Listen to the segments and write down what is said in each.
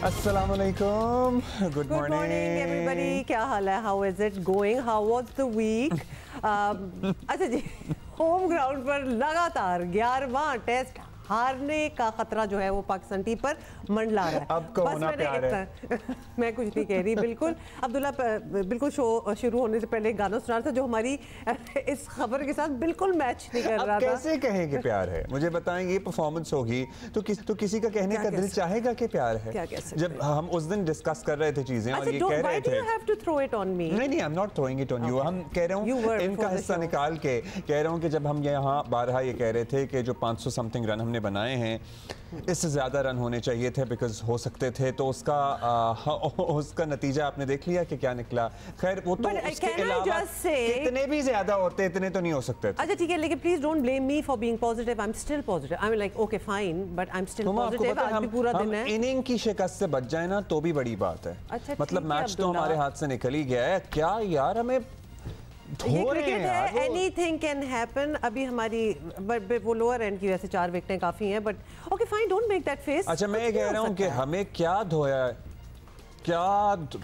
Assalamualaikum. Good morning everybody. क्या हाल है? How is it going? How was the week? अच्छा जी, home ground पर लगातार 11वां टेस्ट हारने का खतरा जो है वो पाकिस्तान टीम पर मंडला रहा है। अब कौन होना प्यार है? मैं कुछ नहीं कह रही। बिल्कुल अब्दुल्ला बिल्कुल शो शुरू होने से पहले गाना सुना रहा था जो हमारी इस खबर के साथ बिल्कुल मैच नहीं कर रहा था। कैसे कहेंगे प्यार है? मुझे बताएं, ये परफॉर्मेंस होगी तो किसी का कहने का दिल चाहेगा कि प्यार है? जब हम उस दिन डिस्कस कर रहे थे चीजें और ये कह रहे थे नहीं, I am not throwing it on you. हम कह रहे हूँ इनका हिस्सा निकाल के कह रहा हूँ कि जब हम यहाँ बारहा ये कह रहे थे कि जो 500 समथिंग रन हमने बनाए हैं इससे ज्यादा रन होने चाहिए थे बिकॉज हो सकते थे, तो उसका नतीजा आपने देख लिया कि क्या निकला। खैर वो तो उसके अलावा कितने भी ज्यादा होते इतने तो नहीं हो सकते थे। अच्छा ठीक है, लेकिन please don't blame me for being positive. I am still positive. I am like okay fine but I am still positive. आज भी पूरा दिन है। इनिंग की शिकस्त से बच जाए ना तो भी बड़ी बात है। अच्छा, मतलब मैच तो हमारे हाथ से निकल ही गया है। क्या यार, हमें ये क्रिकेट है, एनीथिंग कैन हैपन। अभी हमारी वो लोअर एंड की वजह से 4 विकेटें काफी हैं, but okay fine, don't make that face. अच्छा मैं ये कह रहा हूँ कि हमें क्या धोया क्या।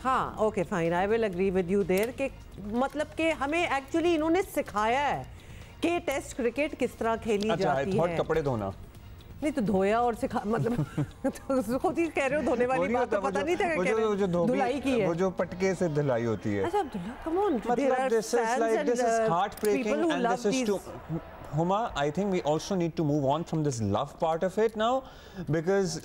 हाँ okay fine, I will agree with you there कि मतलब कि हमें एक्चुअली इन्होंने सिखाया है कि टेस्ट क्रिकेट किस तरह खेली जाती है। कपड़े धोना नहीं तो धोया और सिखा मतलब तो खुद ही कह रहे हो धोने वाली बात तो पता नहीं था धुलाई की है, वो जो पटके से धुलाई होती है। अच्छा अब्दुल्ला कम ऑन, मतलब this is heart breaking and this is to Huma, I think we also need to move on from this love part of it now because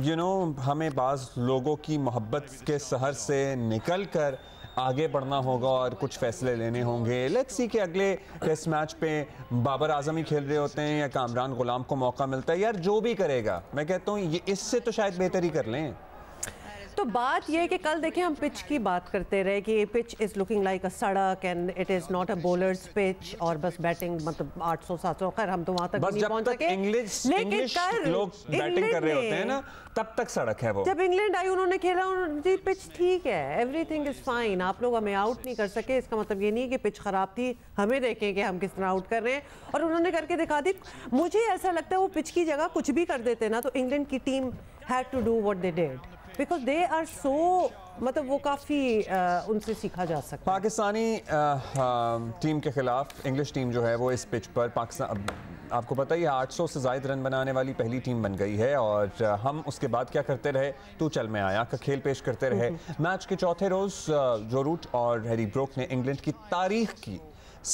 you know हमें बाज़ लोगों की मोहब्बत के सहर से निकल कर आगे बढ़ना होगा और कुछ फैसले लेने होंगे। लेट्स सी कि अगले टेस्ट मैच पे बाबर आजम ही खेल रहे होते हैं या कामरान गुलाम को मौका मिलता है। यार जो भी करेगा, मैं कहता हूँ ये इससे तो शायद बेहतर ही कर लें। तो बात यह है कि कल देखें हम पिच की बात करते रहे कि pitch is looking like a sadak and it is not a bowler's pitch और बस बैटिंग मतलब 800-700। खैर हम तो वहां तक नहीं पहुंच सके। इंग्लिश लोग बैटिंग कर रहे होते हैं ना, तब तक सड़क है वो। जब इंग्लैंड आई उन्होंने खेला, जी पिच ठीक है, एवरीथिंग इज फाइन, आप लोग हमें आउट नहीं कर सके। इसका मतलब ये नहीं कि पिच खराब थी, हमें देखें कि हम किस तरह आउट कर रहे हैं और उन्होंने करके दिखा दी। मुझे ऐसा लगता है वो पिच की जगह कुछ भी कर देते ना तो इंग्लैंड की team had to do what they did because they are so, मतलब वो काफ़ी उनसे सीखा जा सकता है। पाकिस्तानी टीम के खिलाफ इंग्लिश टीम जो है वो इस पिच पर पाकिस्तान, आपको पता ही है 800 से ज़ायद रन बनाने वाली पहली टीम बन गई है और हम उसके बाद क्या करते रहे, तू चल मैं आया का खेल पेश करते रहे। मैच के चौथे रोज़ जो रूट और हैरी ब्रोक ने इंग्लैंड की तारीख की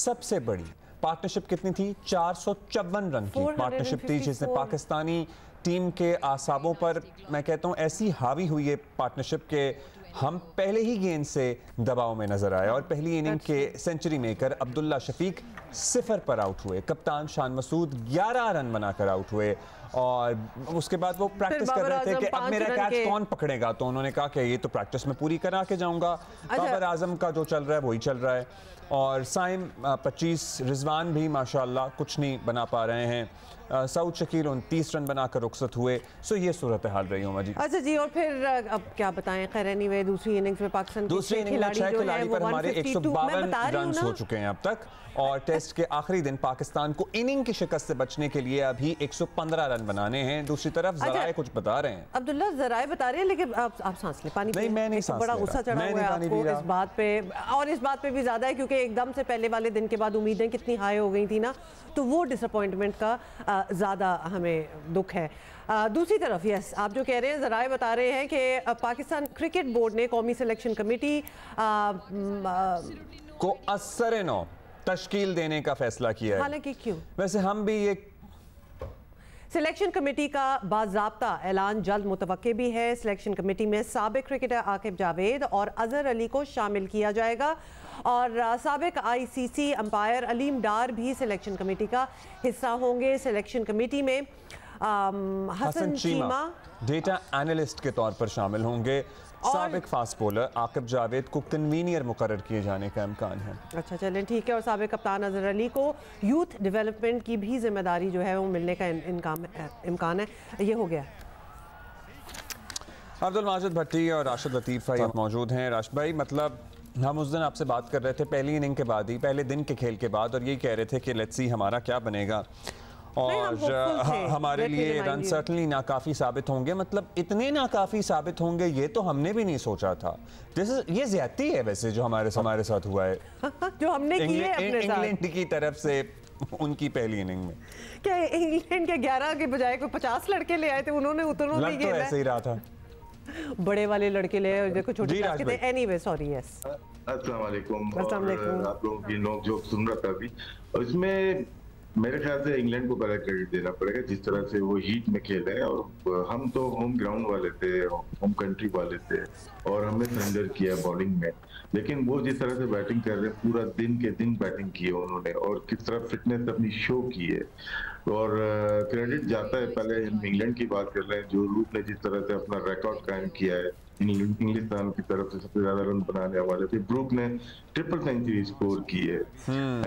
सबसे बड़ी पार्टनरशिप कितनी थी, 454 रन की पार्टनरशिप थी जिसने पाकिस्तानी टीम के आसाबों पर, मैं कहता हूँ ऐसी हावी हुई है पार्टनरशिप के हम पहले ही गेंद से दबाव में नजर आए और पहली इनिंग के सेंचुरी मेकर अब्दुल्ला शफीक 0 पर आउट हुए। कप्तान शान मसूद 11 रन बनाकर आउट हुए और उसके बाद वो प्रैक्टिस कर रहे थे कि अब मेरा कैच कौन पकड़ेगा, तो उन्होंने कहा कि ये तो प्रैक्टिस में पूरी करा के जाऊंगा। बाबर आजम का जो चल रहा है वही चल रहा है और साइम 25, रिजवान भी माशाल्लाह कुछ नहीं बना पा रहे हैं। सऊद शकील 29 रन बनाकर रुखसत हुए। सो ये सूरत हाल रही हूँ जी। अच्छा जी, और फिर अब क्या बताएं, खैर एनीवे दूसरी इनिंग्स में पाकिस्तान दूसरी इनिंग में 6 खिलाड़ी पर हमारे 152 रन हो चुके हैं अब तक और टेस्ट के आखिरी दिन पाकिस्तान को इनिंग की शिकस्त से बचने के लिए अभी 115 रन बनाने हैं। दूसरी तरफ ज़राए कुछ बता रहे हैं। अब्दुल्ला ज़राए बता रहे हैं, लेकिन आप सांस ले, पानी नहीं, मैं नहीं सांस ले रहा। बड़ा गुस्सा चढ़ा हुआ है आपको इस बात पे, और इस बात पे भी ज्यादा है क्योंकि एकदम से पहले वाले दिन के बाद उम्मीदें कितनी हाई हो गई थी ना, तो वो डिसअपॉइंटमेंट का ज़्यादा हमें दुख है। दूसरी तरफ यस, आप जो कह रहे हैं, ज़राए बता रहे हैं कि पाकिस्तान क्रिकेट बोर्ड ने कौमी सिलेक्शन कमेटी को असर-ए-नौ तश्कील देने का फैसला किया है। हालांकि क्यों, वैसे हम भी ये सिलेक्शन कमेटी का बाज़ाब्ता ऐलान जल्द मुतवक्के भी है। सिलेक्शन कमेटी में साबिक क्रिकेटर आकिब जावेद और अजहर अली को शामिल किया जाएगा और साबिक ICC अंपायर अलीम डार भी सिलेक्शन कमेटी का हिस्सा होंगे। सिलेक्शन कमेटी में हसन चीमा डेटा एनालिस्ट के तौर पर शामिल होंगे। साबिक फास्ट बॉलर आकिब जावेद को कन्वीनियर मुकर्रर किए जाने का इम्कान है। अच्छा चलें ठीक है, और साबिक कप्तान अजहर अली को यूथ डेवलपमेंट की भी जिम्मेदारी जो है वो मिलने का इम्कान है। ये हो गया। अब्दुल माजिद भट्टी और राशिद लतीफ़ भाई मौजूद हैं। राशिद भाई, मतलब हम उस दिन आपसे बात कर रहे थे पहली इनिंग के बाद ही, पहले दिन के खेल के बाद, और यही कह रहे थे कि लेट्स सी हमारा क्या बनेगा। और हमारे लिए रन सर्टनली नाकाफी साबित होंगे, मतलब इतने नाकाफी साबित होंगे ये तो हमने भी नहीं सोचा था। ये ज्यादती है वैसे जो हमारे साथ हुआ है जो हमने की है अपने साथ इंग्लैंड की तरफ से उनकी पहली इनिंग में। क्या इंग्लैंड के 11 के बजाय कोई 50 लड़के ले आए थे, उन्होंने उतनों में तो ऐसे ही रहा था, बड़े वाले लड़के ले आए, देखो छोटे क्लास के थे। एनीवे सॉरी, यस, अस्सलाम वालेकुम। आप लोगों की नोक जोक सुन रहा था अभी, और इसमें मेरे ख्याल से इंग्लैंड को पहले क्रेडिट देना पड़ेगा जिस तरह से वो हीट में खेले हैं। और हम तो होम ग्राउंड वाले थे, होम कंट्री वाले थे, और हमने सरेंडर किया बॉलिंग में। लेकिन वो जिस तरह से बैटिंग कर रहे हैं, पूरा दिन के दिन बैटिंग की है उन्होंने, और किस तरह फिटनेस अपनी शो की है, और क्रेडिट जाता है। पहले हम इंग्लैंड की बात कर रहे हैं, जो रूट ने जिस तरह से अपना रिकॉर्ड कायम किया है, इंग्लिस्तान की तरफ से सबसे ज्यादा रन बनाने वाले थे। ब्रूक ने ट्रिपल सेंचुरी स्कोर की है।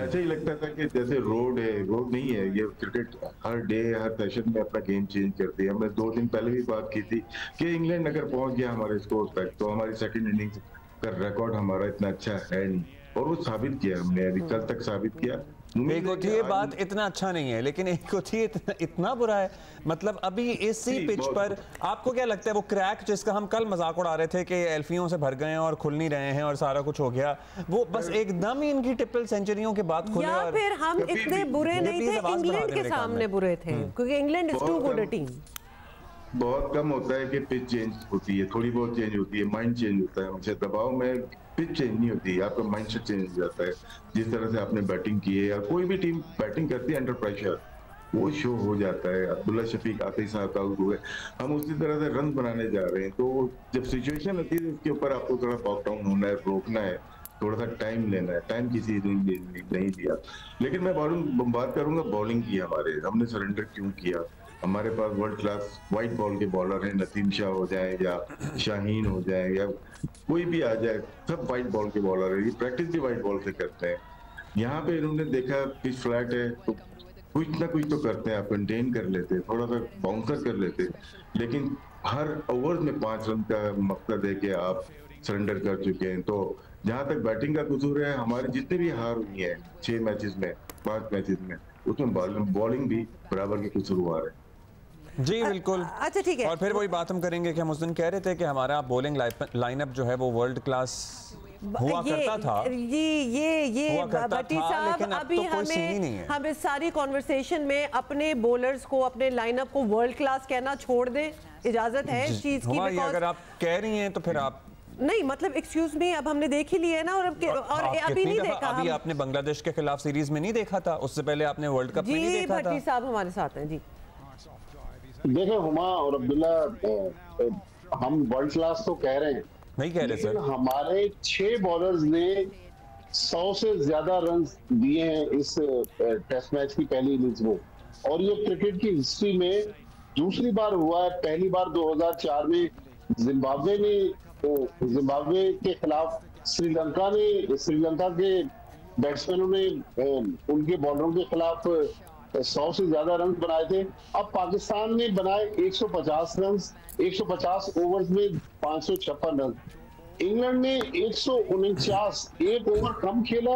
ऐसे ही लगता था कि जैसे रोड है, रोड नहीं है ये। क्रिकेट हर डे हर सेशन में अपना गेम चेंज करती है। हमने 2 दिन पहले भी बात की थी कि इंग्लैंड अगर पहुंच गया हमारे स्कोर तक तो हमारी सेकंड इनिंग्स का रिकॉर्ड हमारा इतना अच्छा है नहीं, और वो साबित किया हमने, अभी कल तक साबित किया। एक होती है बात इतना अच्छा नहीं है, लेकिन एक होती है इतना बुरा है। मतलब अभी इसी पिच पर आपको क्या लगता है वो क्रैक जिसका हम कल मजाक उड़ा रहे थे कि एल्फियों से भर गए हैं और खुल नहीं रहे हैं और सारा कुछ हो गया, वो बस एकदम ही इनकी ट्रिपल सेंचुरियों के बाद खुले। या फिर हम इतने बुरे नहीं थे, इंग्लैंड के सामने बुरे थे, क्योंकि England is too good a team. बहुत कम होता है कि पिच चेंज होती है, थोड़ी बहुत चेंज होती है, माइंड चेंज होता है। मुझे दबाव में पिच चेंज नहीं होती, आपका माइंडसेट चेंज हो जाता है। जिस तरह से आपने बैटिंग की है, या कोई भी टीम बैटिंग करती है अंडर प्रेशर, वो शो हो जाता है। अब्दुल्ला शफीक आते ही साथ आउट हुए, हम उसी तरह से रन बनाने जा रहे हैं। तो जब सिचुएशन होती है उसके ऊपर आपको थोड़ा बॉक डाउन होना है, रोकना है, थोड़ा सा टाइम लेना है। टाइम किसी ने नहीं दिया। लेकिन मैं बात करूंगा बॉलिंग की। हमने सरेंडर क्यों किया? हमारे पास वर्ल्ड क्लास वाइट बॉल के बॉलर हैं, नसीम शाह हो जाए या शाहीन हो जाए या कोई भी आ जाए, सब वाइट बॉल के बॉलर है। ये प्रैक्टिस भी वाइट बॉल से करते हैं। यहाँ पे इन्होंने देखा पिच फ्लैट है तो कुछ ना कुछ तो करते हैं, आप कंटेन कर लेते, थोड़ा सा बाउंसर कर लेते, लेकिन हर ओवर में 5 रन का मकसद है कि आप सरेंडर कर चुके हैं। तो जहां तक बैटिंग का कसूर है, हमारे जितने भी हार हुई है 6 मैचेस में, 5 मैचेस में, उसमें बॉलिंग भी बराबर के कसूरवार है। जी बिल्कुल। अच्छा ठीक है, और फिर वही बात हम करेंगे कि हम उस दिन कह रहे थे कि हमारा बॉलिंग लाइनअप जो है वो वर्ल्ड क्लास हुआ करता था। ये भट्टी साहब, अभी हम इस सारी कॉन्वर्सेशन में अपने बॉलर्स को, अपने लाइनअप को वर्ल्ड क्लास कहना छोड़ दें, इजाजत है इस चीज की? अगर आप कह रही हैं तो फिर आप नहीं, मतलब एक्सक्यूज मी, अब हमने देख ही लिया है ना, और अभी नहीं देखा। अभी आपने बांग्लादेश के खिलाफ सीरीज में नहीं देखा था, उससे पहले आपने वर्ल्ड कप में नहीं देखा था। भट्टी साहब हमारे साथ हैं जी। देखो हुमा और अब्दुल्ला, हम वर्ल्ड क्लास तो कह रहे हैं, नहीं कह रहे सर। हमारे 6 बॉलर्स ने 100 से ज्यादा रन दिए हैं इस टेस्ट मैच की पहली इनिंग्स में, और ये क्रिकेट की हिस्ट्री में दूसरी बार हुआ है। पहली बार 2004 में जिम्बाब्वे के खिलाफ श्रीलंका के बैट्समैनों ने उनके बॉलरों के खिलाफ 100 से ज्यादा रन बनाए थे। अब पाकिस्तान ने बनाए 150 रन, 150 ओवर्स में 556 रन। इंग्लैंड ने 149, 1 ओवर कम खेला,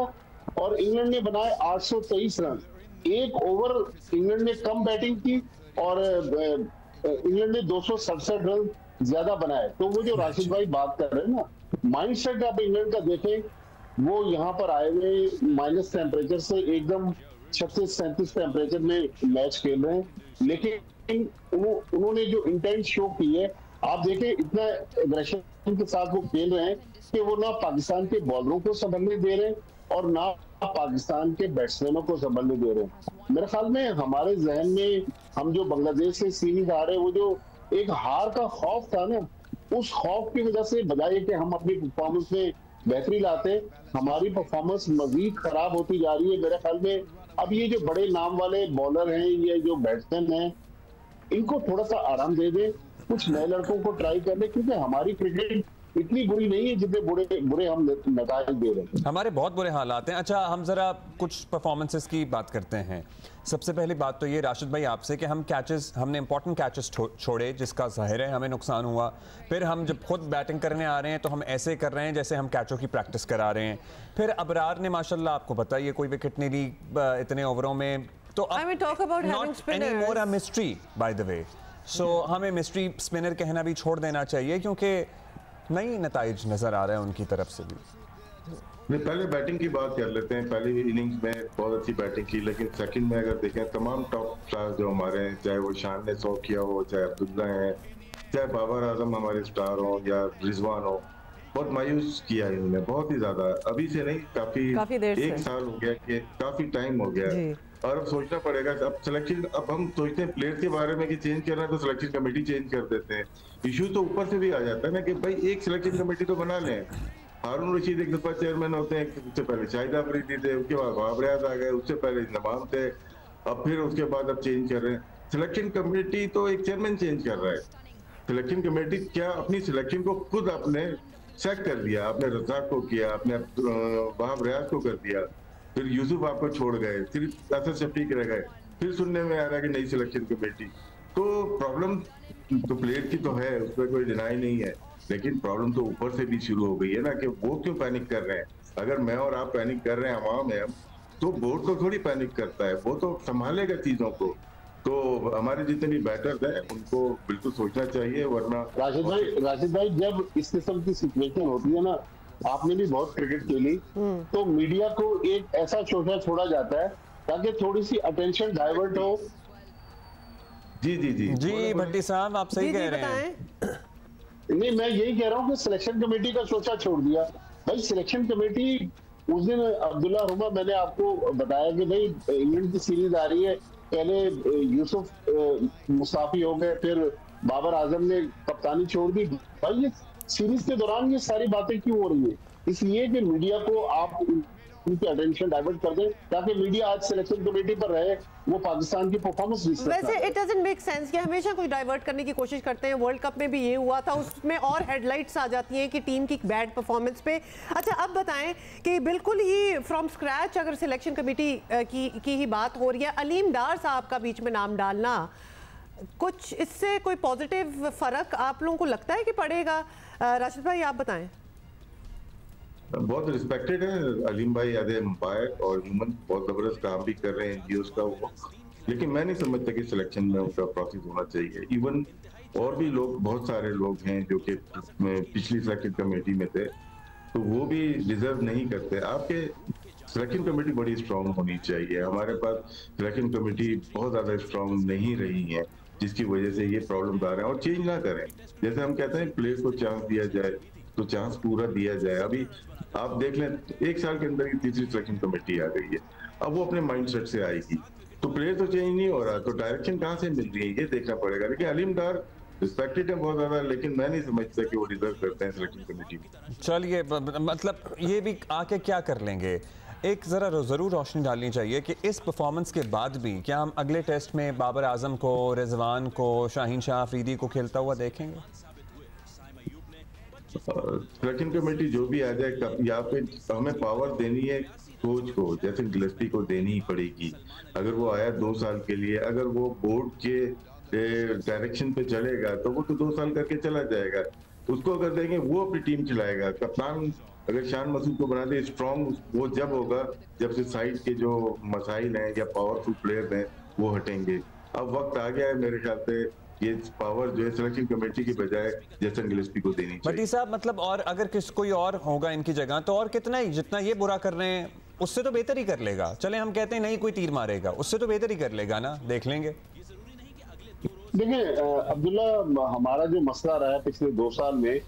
और इंग्लैंड ने बनाए 823 रन। 1 ओवर इंग्लैंड ने कम बैटिंग की, और इंग्लैंड ने 267 रन ज्यादा बनाए। तो वो जो राशिद भाई बात कर रहे हैं ना, माइंडसेट आप इंग्लैंड का देखें, वो यहाँ पर आए हुए माइनस टेम्परेचर से एकदम 36-37 टेम्परेचर में मैच खेल रहे हैं, लेकिन उन्होंने जो इंटेंट शो की है, आप देखें इतना एग्रेशन के साथ वो खेल रहे हैं कि वो ना पाकिस्तान के बॉलरों को संभलने दे रहे हैं और ना पाकिस्तान के बैट्समैनों को संभलने दे रहे हैं। मेरे ख्याल में हमारे जहन में हम जो बांग्लादेश से सीरीज आ रहे हैं, वो जो एक हार का खौफ था ना, उस खौफ की वजह से बजाय कि हम अपनी परफॉर्मेंस में बेहतरी लाते, हमारी परफॉर्मेंस मजीद खराब होती जा रही है। मेरे ख्याल में अब ये जो बड़े नाम वाले बॉलर हैं, ये जो बैट्समैन हैं, इनको थोड़ा सा आराम दे दें, कुछ नए लड़कों को ट्राई कर ले, क्योंकि हमारी क्रिकेट इतनी बुरी नहीं है जितने बुरे हम नतीजे दे रहे हैं। हमारे बहुत बुरे हालात हैं। अच्छा, हम जरा कुछ परफॉर्मेंसेस की बात करते हैं। सबसे पहली बात तो ये राशिद भाई आपसे कि हमने इंपॉर्टेंट कैचेस छोड़े, जिसका जाहिर है हमें नुकसान हुआ। फिर हम जब खुद बैटिंग करने आ रहे हैं तो हम ऐसे कर रहे हैं जैसे हम कैचों की प्रैक्टिस करा रहे हैं। फिर अबरार ने माशाल्लाह, आपको पता है, ये कोई विकेट नहीं ली इतने ओवरों में, तो not any more a mystery by the way, so हमें मिस्ट्री स्पिनर कहना भी छोड़ देना चाहिए क्योंकि नई नताइज नजर आ रहे हैं उनकी तरफ से भी। नहीं, पहले बैटिंग की बात कर लेते हैं। पहली इनिंग्स में बहुत अच्छी बैटिंग की, लेकिन सेकंड में अगर देखें तमाम टॉप स्टार जो हमारे हैं, चाहे वो शान ने 100 किया हो, चाहे अब्दुल्ला है, चाहे बाबर आजम हमारे स्टार हो या रिजवान हो, बहुत मायूस किया इन्होंने, बहुत ही ज्यादा। अभी से नहीं, काफी देर से, 1 साल हो गया कि काफी टाइम हो गया। और अब सोचना पड़ेगा, अब सिलेक्शन, अब हम सोचते हैं प्लेयर के बारे में कि चेंज करना है तो सिलेक्शन कमेटी चेंज कर देते हैं। इशू तो ऊपर से भी आ जाता है ना कि भाई एक सिलेक्शन कमेटी तो बना लें। हारून रशीद एक दफा चेयरमैन होते हैं, उससे पहले शाहिद अफरीदी थे, उसके बाद वहाब रियाज आ गए, उससे पहले नवाम थे, अब फिर उसके बाद अब चेंज कर रहे हैं। सिलेक्शन कमेटी तो एक चेयरमैन चेंज कर रहा है। सिलेक्शन कमेटी क्या अपनी सिलेक्शन को खुद आपने सेट कर दिया, आपने रज़ाक को किया, आपने वहाब रियाज को कर दिया, फिर यूसुफ आपको छोड़ गए, फिर असद शफीक रह गए, फिर सुनने में आ रहा है कि नई सिलेक्शन कमेटी। तो प्रॉब्लम तो प्लेयर की तो है, उसमें कोई डिनाई नहीं है, लेकिन प्रॉब्लम तो ऊपर से भी शुरू हो गई है ना कि वो क्यों पैनिक कर रहे हैं। अगर मैं और आप पैनिक कर रहे हैं अवाम है, तो बोर्ड तो थोड़ी पैनिक करता है, वो तो संभालेगा चीजों को। तो हमारे जितने भी बैटर्स हैं उनको बिल्कुल सोचना चाहिए, वरना राशिद भाई जब इस किस्म की सिचुएशन होती है ना, आपने भी बहुत क्रिकेट खेली, तो मीडिया को एक ऐसा शोशा छोड़ा जाता है ताकि थोड़ी सी अटेंशन डाइवर्ट हो। जी भट्टी साहब आप सही कह रहे हैं। नहीं, मैं यही कह रहा हूँ कि सिलेक्शन कमेटी का शोशा छोड़ दिया। भाई सिलेक्शन कमेटी उस दिन अब्दुल्ला रुमा, मैंने आपको बताया कि भाई इंग्लैंड की सीरीज आ रही है, पहले यूसुफ मुसाफी हो गए, फिर बाबर आजम ने कप्तानी छोड़ दी। भाई ये सीरीज के दौरान ये सारी बातें क्यों हो रही है? इसलिए कि मीडिया को आप उनकी अटेंशन डाइवर्ट कर दें ताकि मीडिया आज सिलेक्शन कमेटी पर रहे, वो पाकिस्तान की परफॉर्मेंस। वैसे इट डजंट मेक सेंस कि हमेशा कोई डाइवर्ट करने की कोशिश करते हैं। वर्ल्ड कप में भी ये हुआ था, उसमें और हेडलाइट्स आ जाती हैं कि टीम की बैड परफॉर्मेंस पे। अच्छा अब बताएं कि बिल्कुल ही फ्रॉम स्क्रैच अगर सिलेक्शन कमेटी की ही बात हो रही है, अलीम डार साहब का बीच में नाम डालना, कुछ इससे कोई पॉजिटिव फर्क आप लोगों को लगता है कि पड़ेगा? राशिद भाई आप बताएं। बहुत रिस्पेक्टेड है अलीम भाई एज एम्पायर और ह्यूमन, बहुत जबरदस्त काम भी कर रहे हैं एनजीओस का वो, लेकिन मैं नहीं समझता कि सिलेक्शन में उनका प्रोसेस होना चाहिए। इवन और भी लोग, बहुत सारे लोग हैं जो कि पिछली सिलेक्शन कमेटी में थे, तो वो भी डिजर्व नहीं करते। आपके सिलेक्शन कमेटी बड़ी स्ट्रांग होनी चाहिए। हमारे पास सिलेक्शन कमेटी बहुत ज्यादा स्ट्रांग नहीं रही है, जिसकी वजह से ये प्रॉब्लम आ रहे हैं। और चेंज ना करें, जैसे हम कहते हैं प्लेयर को चांस दिया जाए तो चांस पूरा दिया जाए। अभी आप देख लें 1 साल के अंदर ही तीसरी सिलेक्शन कमेटी आ गई है, अब वो अपने माइंडसेट से आएगी, तो प्लेयर तो चेंज नहीं हो रहा, तो डायरेक्शन कहाँ से मिल रही है ये देखना पड़ेगा। लेकिन अलीम डार रिस्पेक्टेड है बहुत ज्यादा, लेकिन मैं नहीं समझता कि वो डिजर्व करते हैं सिलेक्शन कमेटी में। चलिए, मतलब ये भी आके क्या कर लेंगे, एक ज़रा ज़रूर रोशनी डालनी चाहिए कि इस परफॉर्मेंस के बाद भी क्या हम अगले टेस्ट में बाबर आजम को, रिजवान को, शाहीन शाह अफरीदी को खेलता हुआ देखेंगे? सिलेक्शन कमेटी जो भी आ जाए, यहाँ पे हमें पावर देनी है कोच को, जैसे गिलेस्पी को देनी ही पड़ेगी। अगर वो आया 2 साल के लिए, अगर वो बोर्ड के डायरेक्शन पे चलेगा तो वो तो 2 साल करके चला जाएगा। उसको अगर देंगे वो अपनी टीम चलाएगा। कप्तान अगर शान मसूद को बना दे स्ट्रॉन्ग, वो जब होगा जब से साइड के जो मसाइल हैं या पावरफुल प्लेयर हैं वो हटेंगे। अब वक्त आ गया है मेरे ख्याल से ये पावर जो है सिलेक्शन कमेटी की बजाय जैसन गिलेस्पी को देनी चाहिए। भट्टी साहब, मतलब और अगर कोई और होगा इनकी जगह तो और कितना ही, जितना ये बुरा कर रहे हैं उससे तो बेहतर ही कर लेगा। चले हम कहते हैं नहीं कोई तीर मारेगा, उससे तो बेहतर ही कर लेगा ना, देख लेंगे। देखिए अब्दुल्ला, हमारा जो मसला रहा है पिछले 2 साल में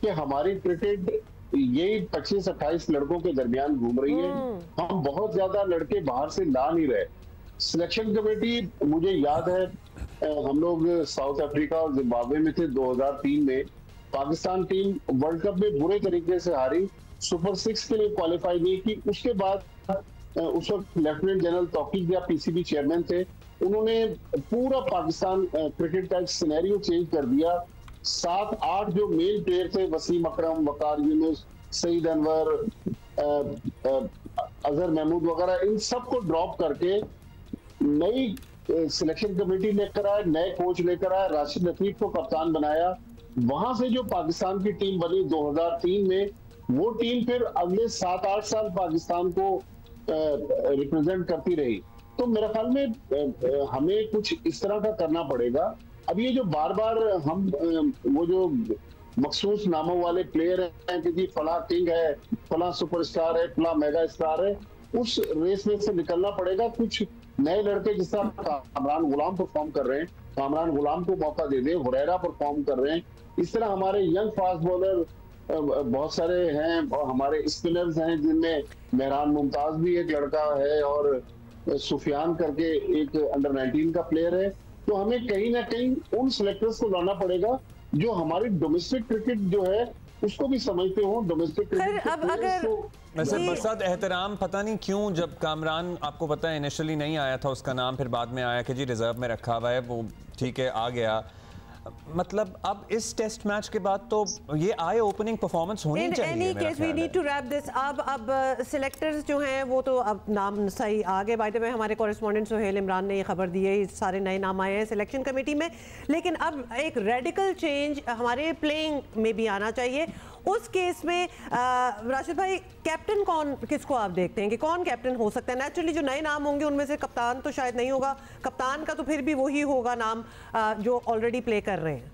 कि हमारी क्रिकेट यही 25-28 लड़कों के दरमियान घूम रही है। हम बहुत ज्यादा लड़के बाहर से ला नहीं रहे। सिलेक्शन कमेटी, मुझे याद है हम लोग साउथ अफ्रीका और जिम्बाब्वे में थे 2003 में। पाकिस्तान टीम वर्ल्ड कप में बुरे तरीके से हारी, सुपर 6 के लिए क्वालिफाई नहीं की। उसके बाद उस वक्त लेफ्टिनेंट जनरल तौकीर या पीसीबी चेयरमैन थे, उन्होंने पूरा पाकिस्तान क्रिकेट का एक सिनेरियो चेंज कर दिया। 7-8 जो मेन प्लेयर थे, वसीम अकरम, वकार यूनुस, सईद अनवर, अजहर महमूद वगैरह, इन सबको ड्रॉप करके नई सिलेक्शन कमेटी लेकर आए, नए कोच लेकर आए, राशिद रफीक को कप्तान बनाया। वहां से जो पाकिस्तान की टीम बनी 2003 में, वो टीम फिर अगले 7-8 साल पाकिस्तान को रिप्रेजेंट करती रही। तो मेरे ख्याल में हमें कुछ इस तरह का करना पड़ेगा। अब ये जो बार बार हम वो जो मखसूस नामों वाले प्लेयर हैं कि जी फला किंग है, फला सुपरस्टार है, फला मेगा स्टार है, उस रेस में से निकलना पड़ेगा। कुछ नए लड़के जिस तरह कामरान गुलाम परफॉर्म कर रहे हैं, कामरान गुलाम को मौका दे दे, हुरैरा परफॉर्म कर रहे हैं। इस तरह हमारे यंग फास्ट बॉलर बहुत सारे हैं और हमारे स्पिनर्स हैं जिनमें मेहरान मुमताज भी एक लड़का है और सुफियान करके एक अंडर 19 का प्लेयर है। तो हमें कहीं ना कहीं उन सिलेक्टर्स को लाना पड़ेगा जो हमारी डोमेस्टिक क्रिकेट जो है उसको भी समझते हो। डोमेस्टिक क्रिकेट अब अगर वैसे बरसात एहतराम पता नहीं क्यों, जब कामरान आपको पता है इनिशियली नहीं आया था उसका नाम, फिर बाद में आया कि जी रिजर्व में रखा हुआ है, वो ठीक है आ गया। मतलब अब इस टेस्ट मैच के बाद तो ये आई ओपनिंग परफॉर्मेंस होनी चाहिए। In any case we need to wrap this. अब सिलेक्टर्स जो हैं वो तो अब नाम सही आ गए। बाय द वे हमारे कॉरेस्पॉन्डेंट सोहेल इमरान ने ये खबर दी है, सारे नए नाम आए हैं सिलेक्शन कमेटी में। लेकिन अब एक रेडिकल चेंज हमारे प्लेइंग में भी आना चाहिए। उस केस में राशिद भाई, कैप्टन कौन, किसको आप देखते हैं कि कौन कैप्टन हो सकता है? नेचुरली जो नए नाम होंगे उनमें से कप्तान तो शायद नहीं होगा, कप्तान का तो फिर भी वही होगा नाम जो ऑलरेडी प्ले कर रहे हैं।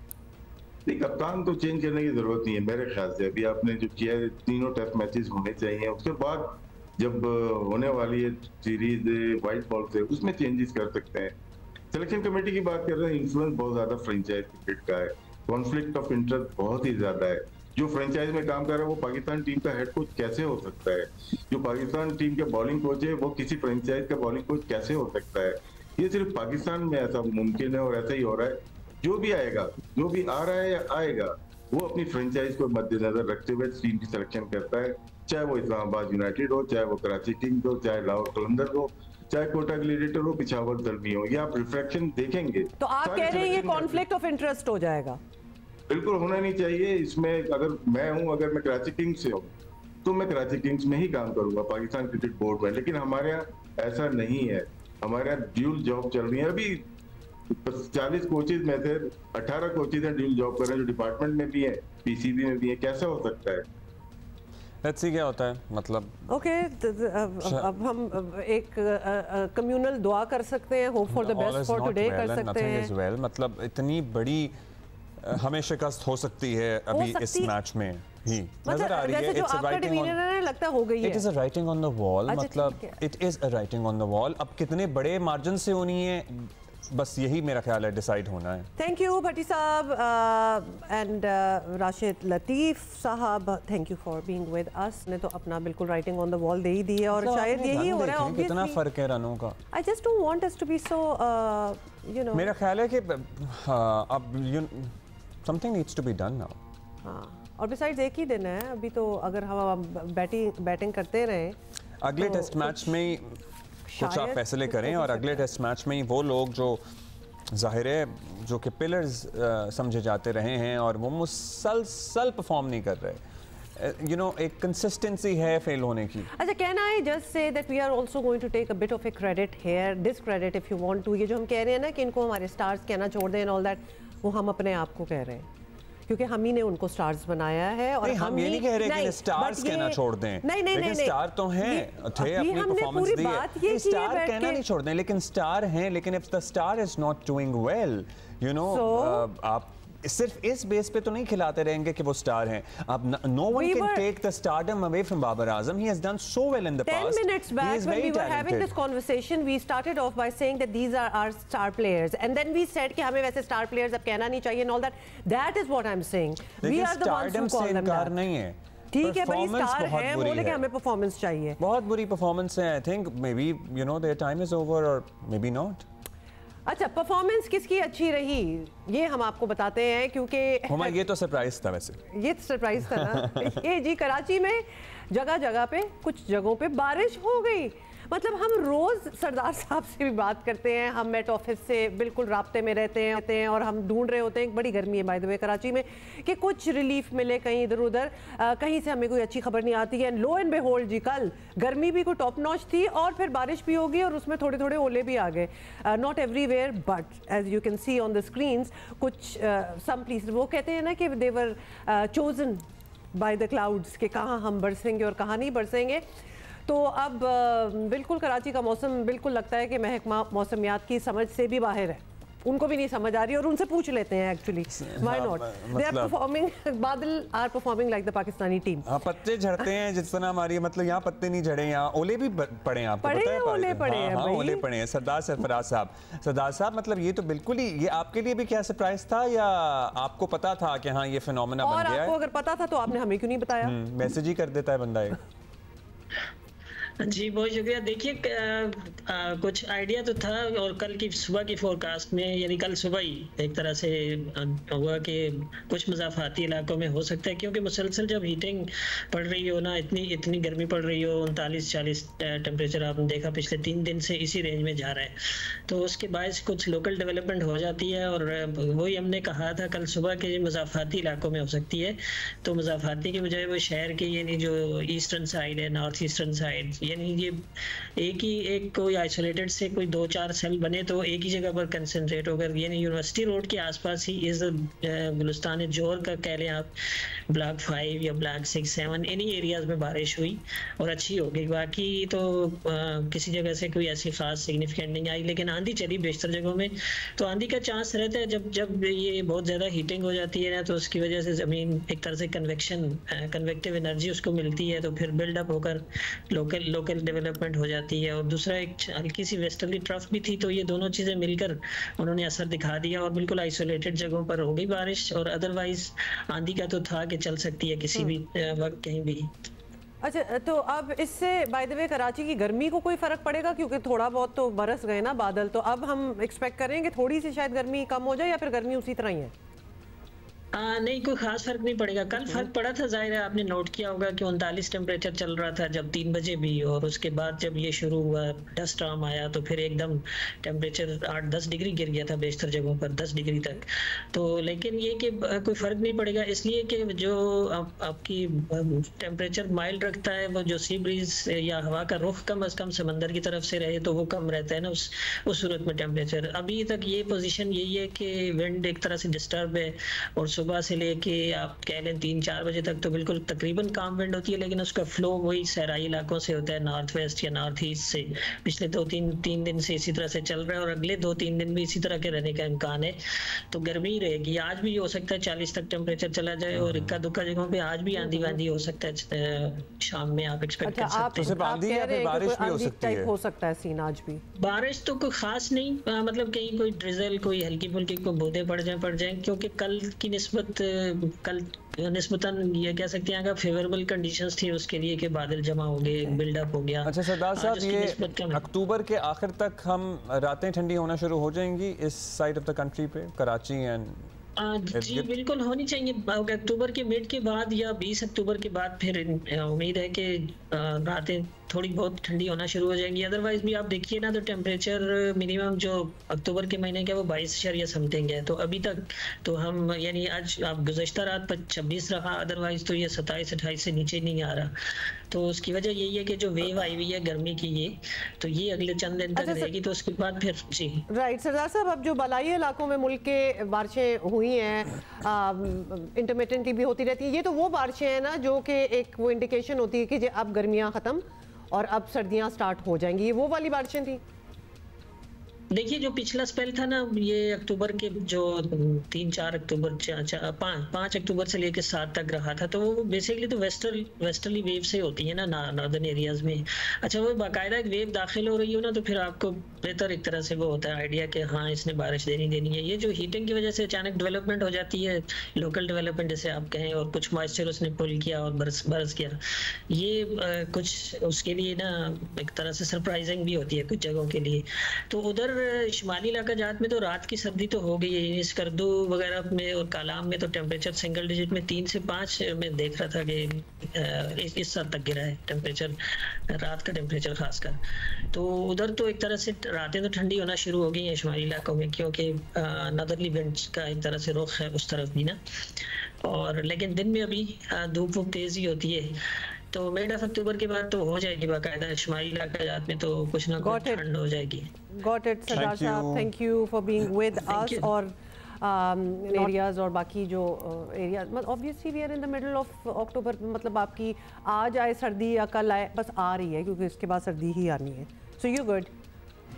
नहीं, कप्तान तो चेंज करने की जरूरत नहीं है मेरे ख्याल से। अभी आपने जो किया है, तीनों टेस्ट मैचेस होने चाहिए, उसके बाद जब होने वाली है सीरीज व्हाइट बॉल से उसमें चेंजेस कर सकते हैं। सिलेक्शन कमेटी की बात कर रहे हैं, इन्फ्लुएंस बहुत ज्यादा फ्रेंचाइज क्रिकेट का है, कॉन्फ्लिक्ट ऑफ इंटरेस्ट बहुत ही ज्यादा है। जो फ्रेंचाइज में काम कर रहा है वो पाकिस्तान टीम का हेड कोच कैसे हो सकता है? जो पाकिस्तान टीम के बॉलिंग कोच है वो किसी फ्रेंचाइज का बॉलिंग कोच कैसे हो सकता है? ये सिर्फ पाकिस्तान में ऐसा मुमकिन है और ऐसा ही हो रहा है। जो भी आएगा, जो भी आ रहा है या आएगा, वो अपनी फ्रेंचाइज को मद्देनजर रखते हुए टीम की सिलेक्शन करता है, चाहे वो इस्लामाबाद यूनाइटेड हो, चाहे वो कराची किंग्स हो, चाहे लाहौर कलंदर हो, चाहे कोटा ग्लेडिएटर हो, पिशावर दलमी हो। ये आप रिफ्लेक्शन देखेंगे तो आप कह रहे हैं ये कॉन्फ्लिक्ट ऑफ इंटरेस्ट हो जाएगा? बिल्कुल होना नहीं चाहिए इसमें। अगर मैं हूं, अगर मैं कराची किंग्स से हूं तो मैं कराची किंग्स में ही काम करूंगा, पाकिस्तान क्रिकेट बोर्ड में। लेकिन हमारे यहाँ ऐसा नहीं है, हमारे यहाँ ड्यूल जॉब चल रही है। अभी 40 कोचेज में से 18 कोचेज हैं ड्यूल जॉब कर रहे हैं, जो डिपार्टमेंट में भी है, पीसीबी में भी है। कैसा हो सकता है? लेट्स सी क्या होता है। मतलब ओके, अब हम एक कम्युनल दुआ कर सकते हैं, hope for the best for today कर सकते हैं। मतलब इतनी बड़ी हमें शिकस्त हो सकती है अभी इस मैच में ही नजर आ रही है। जो आपका डिवीजन है लगता हो गई है। It is a writing on the wall, मतलब it is a writing on the wall. अब कितने बड़े मार्जिन से होनी है, बस यही मेरा ख्याल है डिसाइड होना है। थैंक यू भट्टी साहब एंड राशिद लतीफ साहब, thank you for being with अस। ने तो अपना बिल्कुल राइटिंग ऑन द वॉल दे ही दी है और शायद यही हो रहा है। कितना फर्क है रनों का। I just don't want us to be so you know. मेरा ख्याल है कि अब something needs to be done now. हाँ, और बिसाइड्स एक ही दिन है अभी तो। अगर हम बैटिंग करते रहे अगले टेस्ट मैच में कुछ आप फैसले करें और अगले टेस्ट मैच में ही वो लोग जो जाहिर है जो कि पिलर्स समझे जाते रहे हैं और वो मुसलसल परफॉर्म नहीं कर रहे, you know, एक कंसिस्टेंसी है फेल होने की। अच्छा, can I just say that we are also going to take a bit of a credit here, discredit if you want to. ये जो हम कह रहे हैं ना कि इनको हमारे स्टार्स कहना छोड़ दें एंड ऑल दैट, वो हम अपने आप को कह रहे हैं क्योंकि हम ही ने उनको स्टार्स बनाया है। और हम ये नहीं कह रहे कि स्टार्स कहना छोड़ दें। लेकिन स्टार तो हैं, थे, अपनी परफॉर्मेंस दी है। स्टार कहना नहीं छोड़ दें, लेकिन स्टार हैं। लेकिन if the star is not doing well, you know, आप सिर्फ इस बेस पे तो नहीं खिलाते रहेंगे कि वो स्टार हैं। अब no one can take the stardom away from Babar Azam. He has done so well in the past. 10 minutes back when we were having this conversation, we started off by saying that these are our star players, and then we said कि हमें वैसे star players अब कहना नहीं चाहिए and all that. That is what I'm saying. We are the ones who call them that. नहीं है। ठीक है भाई, स्टार है, बोले कि हमें परफॉर्मेंस चाहिए। बहुत बुरी परफॉर्मेंस है। I think maybe you know their time is over or maybe not. अच्छा, परफॉर्मेंस किसकी अच्छी रही ये हम आपको बताते हैं क्योंकि ये तो सरप्राइज था। वैसे ये सरप्राइज था ना। ये जी कराची में जगह जगह पे कुछ जगहों पे बारिश हो गई। मतलब हम रोज़ सरदार साहब से भी बात करते हैं, हम मेट ऑफिस से बिल्कुल राब्ते में रहते हैं और हम ढूंढ रहे होते हैं, बड़ी गर्मी है बाय द वे कराची में, कि कुछ रिलीफ मिले कहीं इधर उधर। कहीं से हमें कोई अच्छी खबर नहीं आती है। लो एंड बेहोल्ड जी, कल गर्मी भी कोई टॉप नॉच थी और फिर बारिश भी होगी और उसमें थोड़े थोड़े ओले भी आ गए। Not everywhere but as you can see on the screens, कुछ सम प्लेसेस वो कहते हैं ना कि they were chosen by the clouds, कि कहाँ हम बरसेंगे और कहाँ नहीं बरसेंगे। तो अब बिल्कुल कराची का मौसम बिल्कुल लगता है कि महकमा मौसमियात की समझ से भी बाहर है, उनको भी नहीं समझ आ रही और उनसे पूछ लेते हैं actually why not they are performing, बादल are performing like the Pakistani team. हाँ, पत्ते झड़ते हैं जिस तरह हमारी, मतलब यहाँ पत्ते नहीं झड़े, यहाँ ओले भी पड़े हैं, आपको पता है? ओले पड़े हैं, हाँ, ओले पड़े हैं। सरदार सरफराज साहब, सरदार साहब, मतलब ये तो बिल्कुल ही, ये आपके लिए भी क्या सरप्राइज था या आपको पता था कि हाँ ये फिनोमेना बन गया है? और आपको अगर पता था तो आपने हमें क्यों नहीं बताया? मैसेज ही कर देता है बंदा एक। जी बहुत शुक्रिया। देखिए कुछ आइडिया तो था और कल की सुबह की फोरकास्ट में, यानी कल सुबह ही एक तरह से हुआ कि कुछ मज़ाफ़ाती इलाकों में हो सकता है, क्योंकि मुसलसल जब हीटिंग पड़ रही हो ना, इतनी गर्मी पड़ रही हो, 39-40 टेम्परेचर आपने देखा पिछले 3 दिन से इसी रेंज में जा रहा है, तो उसके बायस कुछ लोकल डेवलपमेंट हो जाती है। और वही हमने कहा था कल सुबह के मज़ाफ़ाती इलाकों में हो सकती है, तो मज़ाफ़ाती की बजाय वो शहर के यानी जो ईस्टर्न साइड है, नॉर्थ ईस्टर्न साइड, यानी ये एक कोई आइसोलेटेड से कोई 2-4 सेल बने तो एक ही जगह पर कंसंट्रेट होकर, यानी यूनिवर्सिटी रोड के आसपास ही इस गुलिस्तान जोर का कह लें आप, ब्लॉक 5 या ब्लॉक 6-7 इन्हीं एरियाज में बारिश हुई और अच्छी हो गई। बाकी तो किसी जगह से कोई ऐसी खास सिग्निफिकेंट नहीं आई, लेकिन आंधी चली बेशतर जगहों में। तो आंधी का चांस रहता है जब ये बहुत ज़्यादा हीटिंग हो जाती है ना, तो उसकी वजह से ज़मीन एक तरह से कन्वेक्टिव एनर्जी उसको मिलती है, तो फिर बिल्डअप होकर लोकल डेवलपमेंट हो जाती है। और दूसरा एक हल्की सी वेस्टर्ली ट्रफ भी थी, तो ये दोनों चीज़ें मिलकर उन्होंने असर दिखा दिया और बिल्कुल आइसोलेटेड जगहों पर हो गई बारिश। और अदरवाइज आंधी का तो था कि चल सकती है किसी भी वक्त कहीं भी। अच्छा, तो अब इससे बाय द वे कराची की गर्मी को कोई फर्क पड़ेगा? क्योंकि थोड़ा बहुत तो बरस गए ना बादल, तो अब हम एक्सपेक्ट करेंगे थोड़ी सी शायद गर्मी कम हो जाए या फिर गर्मी उसी तरह ही है? नहीं, कोई खास फर्क नहीं पड़ेगा। कल फर्क पड़ा था, जाहिर है आपने नोट किया होगा कि 39 टेम्परेचर चल रहा था जब 3 बजे भी, और उसके बाद जब ये शुरू हुआ डस्ट स्टॉर्म आया तो फिर एकदम टेम्परेचर 8-10 डिग्री गिर गया था बेशतर जगहों पर, 10 डिग्री तक। तो लेकिन ये कि कोई फर्क नहीं पड़ेगा, इसलिए कि जो आपकी टेम्परेचर माइल्ड रखता है, वो जो सी ब्रीज या हवा का रुख कम अज कम समंदर की तरफ से रहे तो वो कम रहता है ना उस सूरत में टेम्परेचर। अभी तक ये पोजीशन यही है कि विंड एक तरह से डिस्टर्ब है और सुबह से लेके आप कह लें 3-4 बजे तक तो बिल्कुल तकरीबन काम विंड होती है, लेकिन उसका फ्लो वही सहराई इलाकों से होता है, नॉर्थ वेस्ट या नॉर्थ ईस्ट से। पिछले 2-3 दिन से इसी तरह से चल रहा है और अगले 2-3 दिन भी इसी तरह के रहने का इम्कान है। तो गर्मी ही रहेगी। आज भी हो सकता है 40 तक टेम्परेचर चला जाए और इक्का दुक्का जगहों पे आज भी आंधी वांधी हो सकता है शाम में, आप एक्सपेक्ट कर सकते हैं। हो सकता है सीन आज भी बारिश तो कोई खास नहीं, मतलब कहीं कोई ड्रिजल, कोई हल्की फुल्की कोई बूंदे पड़ जाए, क्योंकि कल की निस्बतन ये कह सकते हैं कि फेवरेबल कंडीशंस थी उसके लिए कि बादल जमा हो गए, बिल्डअप हो गया। अच्छा सरदार साहब, ये अक्टूबर के आखिर तक हम रातें ठंडी होना शुरू हो जाएंगी इस साइड ऑफ द कंट्री पे, कराची एंड? जी बिल्कुल होनी चाहिए। अक्टूबर के मिड के बाद या 20 अक्टूबर के बाद फिर उम्मीद है कि रातें थोड़ी बहुत ठंडी होना शुरू हो जाएंगी। अदरवाइज भी आप देखिए ना तो टेम्परेचर मिनिमम जो अक्टूबर के महीने का वो 22 समथिंग है। तो अभी तक तो हम यानी आज आप गुज़श्ता रात पर 26 रहा, अदरवाइज तो ये 27-28 से नीचे नहीं आ रहा। तो उसकी वजह यही है कि जो वेव आई हुई है गर्मी की तो ये अगले चंद दिन तक रहेगी, तो उसके बाद फिर जी राइट। सरदार साहब, अब जो बलाई इलाकों में मुल्क के बारिशें हुई हैं, इंटरमिटेंटली भी होती रहती है, ये तो वो बारिशें हैं ना जो कि एक वो इंडिकेशन होती है कि अब गर्मियाँ ख़त्म और अब सर्दियाँ स्टार्ट हो जाएंगी, ये वो वाली बारिशें थी? देखिए जो पिछला स्पेल था ना, ये अक्टूबर के जो 3-4 अक्टूबर 5 अक्टूबर से लेकर 7 तक रहा था, तो वो बेसिकली तो वेस्टर्ली वेव से होती है ना नॉर्दर्न एरियाज में। अच्छा, वो बाकायदा एक वेव दाखिल हो रही हो ना तो फिर आपको बेहतर एक तरह से वो होता है आइडिया कि हाँ इसने बारिश देनी है। ये जो हीटिंग की वजह से अचानक डेवलपमेंट हो जाती है, लोकल डेवलपमेंट जैसे आप कहें, और कुछ मॉइस्चर उसने पुल किया और बरस गया, ये कुछ उसके लिए ना एक तरह से सरप्राइजिंग भी होती है कुछ जगहों के लिए। तो उधर शुमाली इलाका जात में तो रात की सर्दी तो हो गई है। स्कर्दू वगैरह में और कालाम में तो टेम्परेचर सिंगल डिजिट में 3 से 5 में देख रहा था कि इस साल तक गिरा है टेम्परेचर, रात का टेम्परेचर खासकर। तो उधर तो एक तरह से रातें तो ठंडी होना शुरू हो गई हैं शुमाली इलाकों में, क्योंकि नदरली विंड्स का एक तरह से रुख है उस तरफ भी ना। और लेकिन दिन में अभी धूप तेज ही होती है। तो मिड ऑफ अक्टूबर के बाद तो हो जाएगी बाकायदा शुमाली इलाका में तो कुछ ना कुछ ठंड हो जाएगी। गॉट इट सरदार साहब, thank you for being with us. और एरियाज और बाकी जो एरियाज, मतलब obviously we are in the middle of October, मतलब आपकी आज आए सर्दी या कल आए, बस आ रही है क्योंकि इसके बाद सर्दी ही आनी है। सो यू गुड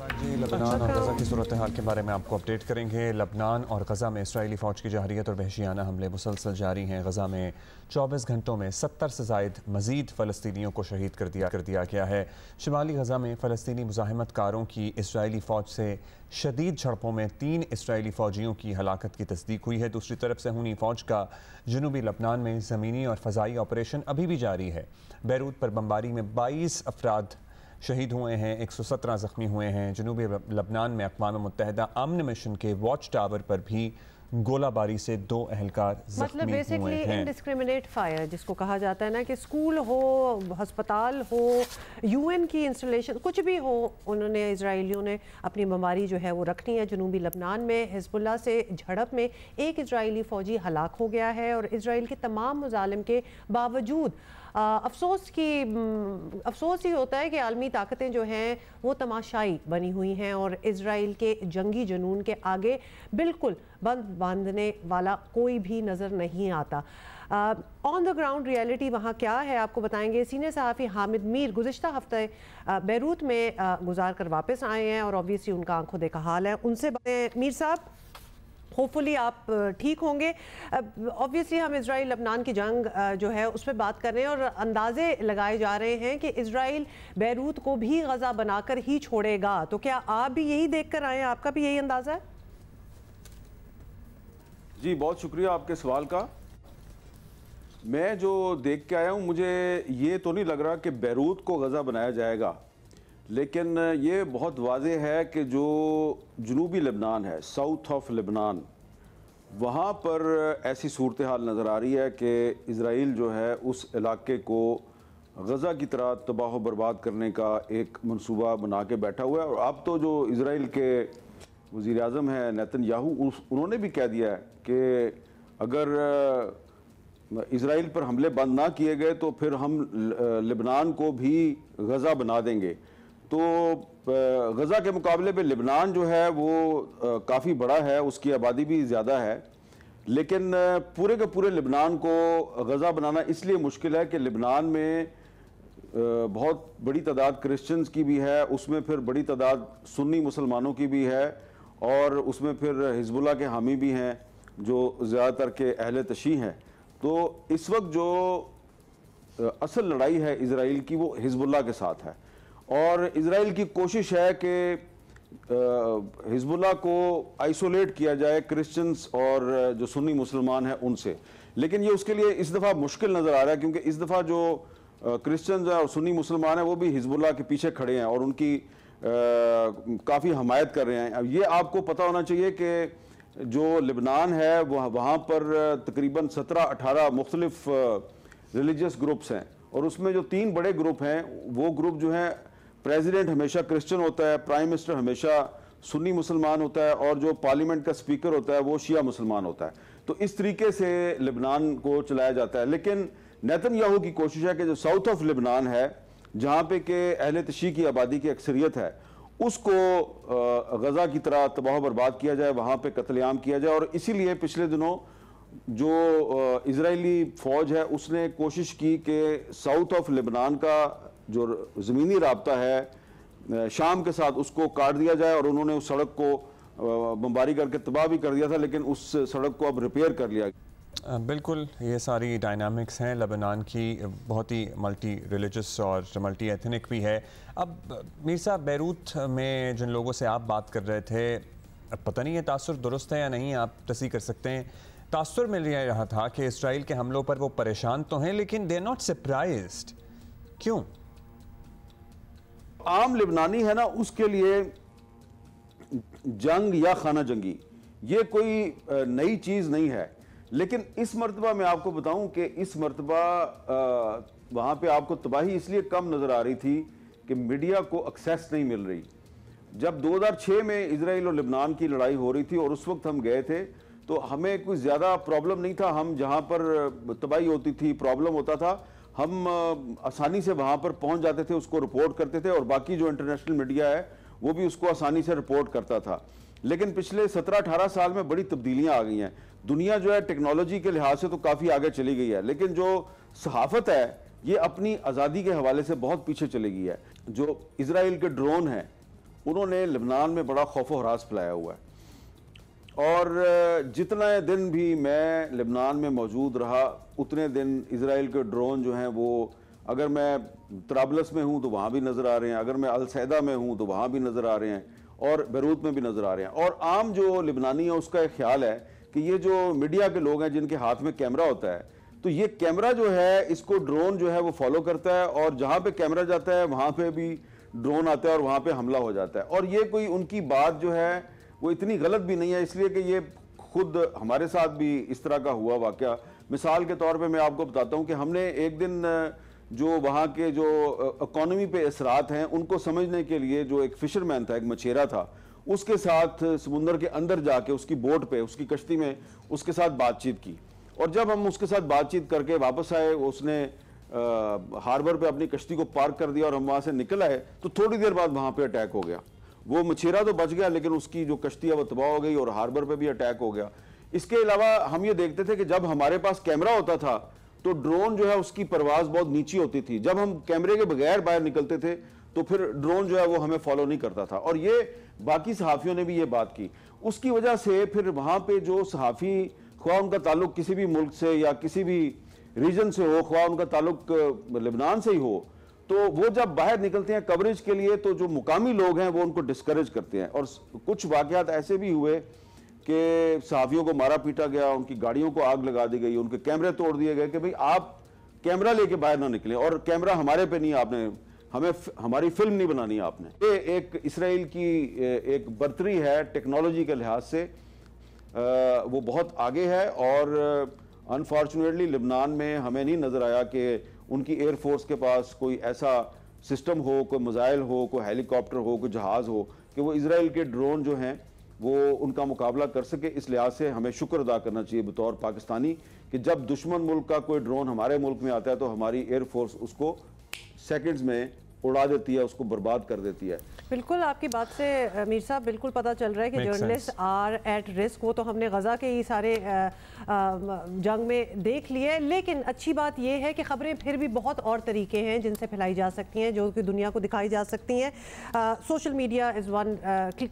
जी। लबनान और गज़ा की सूरत हाल के बारे में आपको अपडेट करेंगे। लबनान और गज़ा में इसराइली फ़ौज की जहरीत और वहशियाना हमले मुसलसल जारी हैं। गज़ा में 24 घंटों में 70 से ज़ायद मज़ीद फ़लस्तीनियों को शहीद कर दिया गया है। शुमाली गज़ा में फ़लस्तीनी मुज़ाहमतकारों की इसराइली फ़ौज से शदीद झड़पों में 3 इसराइली फ़ौजियों की हलाकत की तस्दीक हुई है। दूसरी तरफ सहूनी फ़ौज का जनूबी लबनान में ज़मीनी और फ़ज़ाई ऑपरेशन अभी भी जारी है। बैरूत पर बमबारी में 22 अफराद शहीद हुए हैं, 117 ज़ख्मी हुए हैं। जनूबी लबनान में अक़वाम मुत्तहिदा अमन मिशन के वॉच टावर पर भी गोलाबारी से 2 अहलकार मतलब जख्मी हुए हैं। इंडिस्क्रिमिनेट फायर जिसको कहा जाता है ना, कि स्कूल हो, अस्पताल हो, यूएन की इंस्टॉलेशन, कुछ भी हो, उन्होंने इजराइलियों ने अपनी बमबारी जो है वो रखनी है। जनूबी लबनान में हिजबुल्लाह से झड़प में एक इजराइली फ़ौजी हलाक हो गया है और इजराइल के तमाम मुजालिम के बावजूद अफसोस ही होता है कि आलमी ताकतें जो हैं वो तमाशाई बनी हुई हैं और इजराइल के जंगी जुनून के आगे बिल्कुल बंद बांधने वाला कोई भी नज़र नहीं आता। ऑन द ग्राउंड रियलिटी वहाँ क्या है आपको बताएंगे। सीनियर सहाफ़ी हामिद मीर गुज़िश्ता हफ्ते बैरूत में गुजार कर वापस आए हैं और ऑब्वियसली उनका आंखों देखा हाल है। उनसे बातें मीर साहब, होपफुली आप ठीक होंगे। ऑब्वियसली हम इजराइल लबनान की जंग जो है उस पर बात कर रहे हैं और अंदाजे लगाए जा रहे हैं कि इजराइल बैरूत को भी गज़ा बनाकर ही छोड़ेगा। तो क्या आप भी यही देख कर आए हैं, आपका भी यही अंदाज़ा है? जी बहुत शुक्रिया आपके सवाल का। मैं जो देख के आया हूँ, मुझे ये तो नहीं लग रहा कि बैरूत को गज़ा बनाया जाएगा, लेकिन ये बहुत वाज़ेह है कि जो जनूबी लबनान है, साउथ ऑफ लबनान, वहाँ पर ऐसी सूरत हाल नज़र आ रही है कि इज़राइल जो है उस इलाके को गज़ा की तरह तबाह व बर्बाद करने का एक मंसूबा बना के बैठा हुआ है। और अब तो जो इज़राइल के वज़ीर आज़म हैं नेतन्याहू, उन्होंने भी कह दिया है कि अगर इज़राइल पर हमले बंद ना किए गए तो फिर हम लबनान को भी गज़ा बना देंगे। तो गज़ा के मुकाबले में लबनान जो है वो काफ़ी बड़ा है, उसकी आबादी भी ज़्यादा है, लेकिन पूरे के पूरे लबनान को गज़ा बनाना इसलिए मुश्किल है कि लबनान में बहुत बड़ी तादाद क्रिश्चियंस की भी है, उसमें फिर बड़ी तादाद सुन्नी मुसलमानों की भी है और उसमें फिर हिजबुल्लाह के हामी भी हैं जो ज़्यादातर के अहले तशी हैं। तो इस वक्त जो असल लड़ाई है इज़राइल की वो हिजबुल्लाह के साथ है और इज़राइल की कोशिश है कि हिजबुल्लाह को आइसोलेट किया जाए क्रिश्चियंस और जो सुन्नी मुसलमान हैं उनसे। लेकिन ये उसके लिए इस दफ़ा मुश्किल नज़र आ रहा है क्योंकि इस दफ़ा जो क्रिश्चियंस और सुन्नी मुसलमान हैं वो भी हिजबुल्लाह के पीछे खड़े हैं और उनकी काफ़ी हमायत कर रहे हैं। अब ये आपको पता होना चाहिए कि जो लबनान है वहाँ पर तकरीबन 17-18 मुख्तलिफ रिलीजियस ग्रुप्स हैं और उसमें जो 3 बड़े ग्रुप हैं वो ग्रुप जो हैं, प्रेसिडेंट हमेशा क्रिश्चियन होता है, प्राइम मिनिस्टर हमेशा सुन्नी मुसलमान होता है और जो पार्लियामेंट का स्पीकर होता है वो शिया मुसलमान होता है। तो इस तरीके से लबनान को चलाया जाता है। लेकिन नेतन्याहू की कोशिश है कि जो साउथ ऑफ लबनान है जहाँ पे के अहले तशी की आबादी की अक्सरियत है उसको गज़ा की तरह तबाह बर्बाद किया जाए, वहाँ पे कत्लेआम किया जाए। और इसीलिए पिछले दिनों जो इजरायली फ़ौज है उसने कोशिश की कि साउथ ऑफ लबनान का जो ज़मीनी राब्ता है शाम के साथ उसको काट दिया जाए और उन्होंने उस सड़क को बमबारी करके तबाह भी कर दिया था, लेकिन उस सड़क को अब रिपेयर कर लिया। बिल्कुल, ये सारी डायनामिक्स हैं लबनान की, बहुत ही मल्टी रिलीजियस और मल्टी एथनिक भी है। अब मीर साहब, बैरूत में जिन लोगों से आप बात कर रहे थे, पता नहीं ये तासुर दुरुस्त है या नहीं, आप तस्दीक कर सकते हैं, तासुर मिल रहा था कि इसराइल के हमलों पर वो परेशान तो हैं लेकिन दे आर नॉट सरप्राइज्ड। क्यों? आम लिबनानी है ना, उसके लिए जंग या खाना जंगी ये कोई नई चीज़ नहीं है। लेकिन इस मरतबा मैं आपको बताऊं कि इस मरतबा वहाँ पे आपको तबाही इसलिए कम नज़र आ रही थी कि मीडिया को एक्सेस नहीं मिल रही। जब 2006 में इजराइल और लबनान की लड़ाई हो रही थी और उस वक्त हम गए थे तो हमें कोई ज़्यादा प्रॉब्लम नहीं था। हम जहाँ पर तबाही होती थी, प्रॉब्लम होता था, हम आसानी से वहाँ पर पहुँच जाते थे, उसको रिपोर्ट करते थे और बाकी जो इंटरनेशनल मीडिया है वो भी उसको आसानी से रिपोर्ट करता था। लेकिन पिछले 17-18 साल में बड़ी तब्दीलियां आ गई हैं। दुनिया जो है टेक्नोलॉजी के लिहाज से तो काफ़ी आगे चली गई है, लेकिन जो सहाफ़त है ये अपनी आज़ादी के हवाले से बहुत पीछे चली गई है। जो इजराइल के ड्रोन हैं उन्होंने लेबनान में बड़ा खौफ व हरास फैलाया हुआ है, और जितने दिन भी मैं लेबनान में मौजूद रहा उतने दिन इजराइल के ड्रोन जो हैं वो, अगर मैं तराबलस में हूँ तो वहाँ भी नज़र आ रहे हैं, अगर मैं अल-सैदा में हूँ तो वहाँ भी नज़र आ रहे हैं, और बैरूत में भी नज़र आ रहे हैं। और आम जो लिबनानी है उसका एक ख्याल है कि ये जो मीडिया के लोग हैं जिनके हाथ में कैमरा होता है, तो ये कैमरा जो है इसको ड्रोन जो है वो फॉलो करता है, और जहाँ पे कैमरा जाता है वहाँ पे भी ड्रोन आता है और वहाँ पे हमला हो जाता है। और ये कोई उनकी बात जो है वो इतनी गलत भी नहीं है, इसलिए कि ये खुद हमारे साथ भी इस तरह का हुआ वाकया। मिसाल के तौर पे मैं आपको बताता हूँ कि हमने एक दिन जो वहाँ के जो इकॉनमी पे असरात हैं उनको समझने के लिए, जो एक फिशरमैन था, एक मछेरा था, उसके साथ समुंदर के अंदर जाके उसकी बोट पे, उसकी कश्ती में उसके साथ बातचीत की। और जब हम उसके साथ बातचीत करके वापस आए, उसने हार्बर पे अपनी कश्ती को पार्क कर दिया और हम वहाँ से निकल आए, तो थोड़ी देर बाद वहाँ पे अटैक हो गया। वो मछेरा तो बच गया, लेकिन उसकी जो कश्ती है वो तबाह हो गई और हार्बर पे भी अटैक हो गया। इसके अलावा हम ये देखते थे कि जब हमारे पास कैमरा होता था तो ड्रोन जो है उसकी परवाज बहुत नीची होती थी। जब हम कैमरे के बगैर बाहर निकलते थे तो फिर ड्रोन जो है वो हमें फॉलो नहीं करता था, और ये बाकी सहाफ़ियों ने भी ये बात की। उसकी वजह से फिर वहाँ पे जो सहाफ़ी, ख्वाह उनका ताल्लुक किसी भी मुल्क से या किसी भी रीजन से हो, ख्वाह उनका ताल्लुक लेबनान से ही हो, तो वो जब बाहर निकलते हैं कवरेज के लिए तो जो मुकामी लोग हैं वो उनको डिस्करेज करते हैं। और कुछ वाक़यात ऐसे भी हुए कि सहाफ़ियों को मारा पीटा गया, उनकी गाड़ियों को आग लगा दी गई, उनके कैमरे तोड़ दिए गए कि भाई आप कैमरा लेके बाहर ना निकले, और कैमरा हमारे पे नहीं, आपने हमें हमारी फिल्म नहीं बनानी आपने। ये एक इसराइल की एक बर्तरी है टेक्नोलॉजी के लिहाज से, वो बहुत आगे है। और अनफॉर्चुनेटली लेबनान में हमें नहीं नज़र आया कि उनकी एयरफोर्स के पास कोई ऐसा सिस्टम हो, कोई मिसाइल हो, कोई हेलीकॉप्टर हो, कोई जहाज़ हो कि वो इसराइल के ड्रोन जो हैं वो उनका मुकाबला कर सके। इस लिहाज से हमें शुक्र अदा करना चाहिए बतौर पाकिस्तानी कि जब दुश्मन मुल्क का कोई ड्रोन हमारे मुल्क में आता है तो हमारी एयरफोर्स उसको सेकंड्स में उड़ा देती है, उसको बर्बाद कर देती है। बिल्कुल, आपकी बात से मीर साहब बिल्कुल पता चल रहा है कि जर्नलिस्ट आर एट रिस्क। वो तो हमने गज़ा के ही सारे जंग में देख लिए, लेकिन अच्छी बात यह है कि खबरें फिर भी बहुत और तरीके हैं जिनसे फैलाई जा सकती हैं, जो कि दुनिया को दिखाई जा सकती हैं। सोशल मीडिया इज़ वन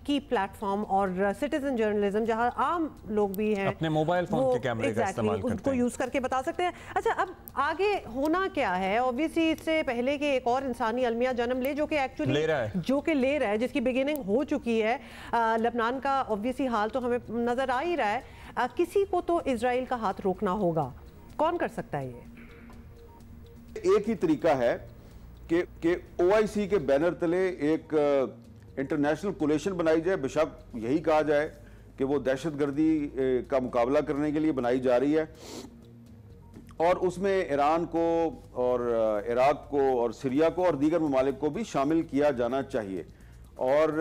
की प्लेटफॉर्म, और सिटीजन जर्नलिज्म जहाँ आम लोग भी हैं अपने मोबाइल फोन के कैमरे का इस्तेमाल करते हैं, उनको यूज़ करके बता सकते हैं। अच्छा, अब आगे होना क्या है? ऑब्वियसली इससे पहले कि एक और इंसानी अलमिया जन्म ले, जो कि एक्चुअली ले रहा है, जिसकी बिगिनिंग हो चुकी है। लेबनान का ऑब्वियसली हाल तो हमें नजर आ ही रहा है। किसी को तो इजराइल का हाथ रोकना होगा। कौन कर सकता है ये? एक ही तरीका है कि OIC के बैनर तले एक इंटरनेशनल कोलिशन बनाई जाए। बेशक यही कहा जाए कि वो दहशतगर्दी का मुकाबला करने के लिए बनाई जा रही है, और उसमें ईरान को और इराक को और सीरिया को और दीगर ममालिक को भी शामिल किया जाना चाहिए। और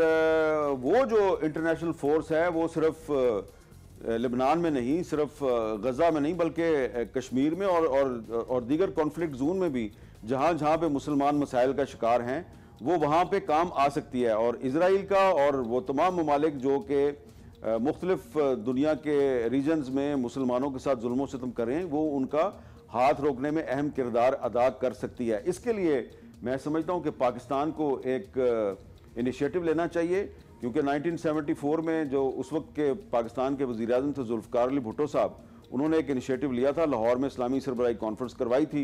वो जो इंटरनेशनल फोर्स है वो सिर्फ लेबनान में नहीं, सिर्फ गज़ा में नहीं, बल्कि कश्मीर में और दीगर कॉन्फ्लिक्ट जोन में भी जहाँ पे मुसलमान मसाइल का शिकार हैं वो वहाँ पे काम आ सकती है। और इजराइल का और वो तमाम ममालिक जो कि मुख्तलिफ दुनिया के रीजन्स में मुसलमानों के साथ जुल्म सितम करें, वो उनका हाथ रोकने में अहम किरदार अदा कर सकती है। इसके लिए मैं समझता हूँ कि पाकिस्तान को एक इनिशिएटिव लेना चाहिए, क्योंकि 1974 में जो उस वक्त के पाकिस्तान के वज़ीर आज़म थे जुल्फ़िकार अली भुट्टो साहब, उन्होंने एक इनिशिएटिव लिया था, लाहौर में इस्लामी सरबराही कॉन्फ्रेंस करवाई थी,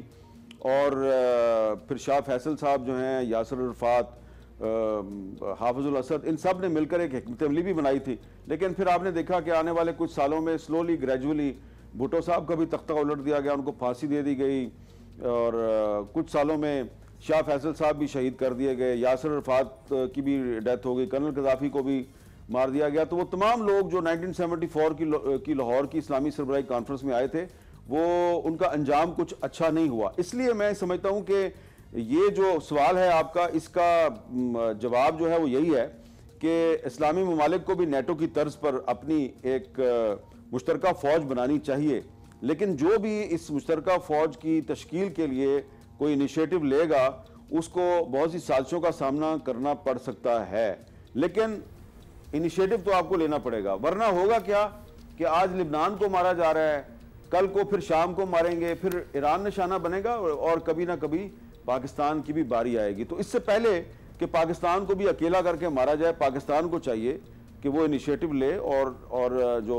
और फिर शाह फैसल साहब जो हैं, यासिर अरफ़ात, हाफिजुल असद, इन सब ने मिलकर एक हिकमत अमली भी बनाई थी। लेकिन फिर आपने देखा कि आने वाले कुछ सालों में स्लोली ग्रेजुअली भुट्टो साहब का भी तख्ता उलट दिया गया, उनको फांसी दे दी गई, और कुछ सालों में शाह फैसल साहब भी शहीद कर दिए गए, यासिर अरफ़ात की भी डेथ हो गई, कर्नल कज़ाफ़ी को भी मार दिया गया। तो वो तमाम लोग जो 1974 की लाहौर की इस्लामी सरबराही कॉन्फ्रेंस में आए थे, वो उनका अंजाम कुछ अच्छा नहीं हुआ। इसलिए मैं समझता हूँ कि ये जो सवाल है आपका, इसका जवाब जो है वो यही है कि इस्लामी ममालिक को भी नेटो की तर्ज पर अपनी एक मुश्तरका फ़ौज बनानी चाहिए। लेकिन जो भी इस मुश्तरका फ़ौज की तश्कील के लिए कोई इनिशिएटिव लेगा, उसको बहुत सी साजिशों का सामना करना पड़ सकता है। लेकिन इनिशिएटिव तो आपको लेना पड़ेगा, वरना होगा क्या कि आज लिबनान को मारा जा रहा है, कल को फिर शाम को मारेंगे, फिर ईरान निशाना बनेगा और कभी ना कभी पाकिस्तान की भी बारी आएगी। तो इससे पहले कि पाकिस्तान को भी अकेला करके मारा जाए, पाकिस्तान को चाहिए कि वो इनिशिएटिव ले और जो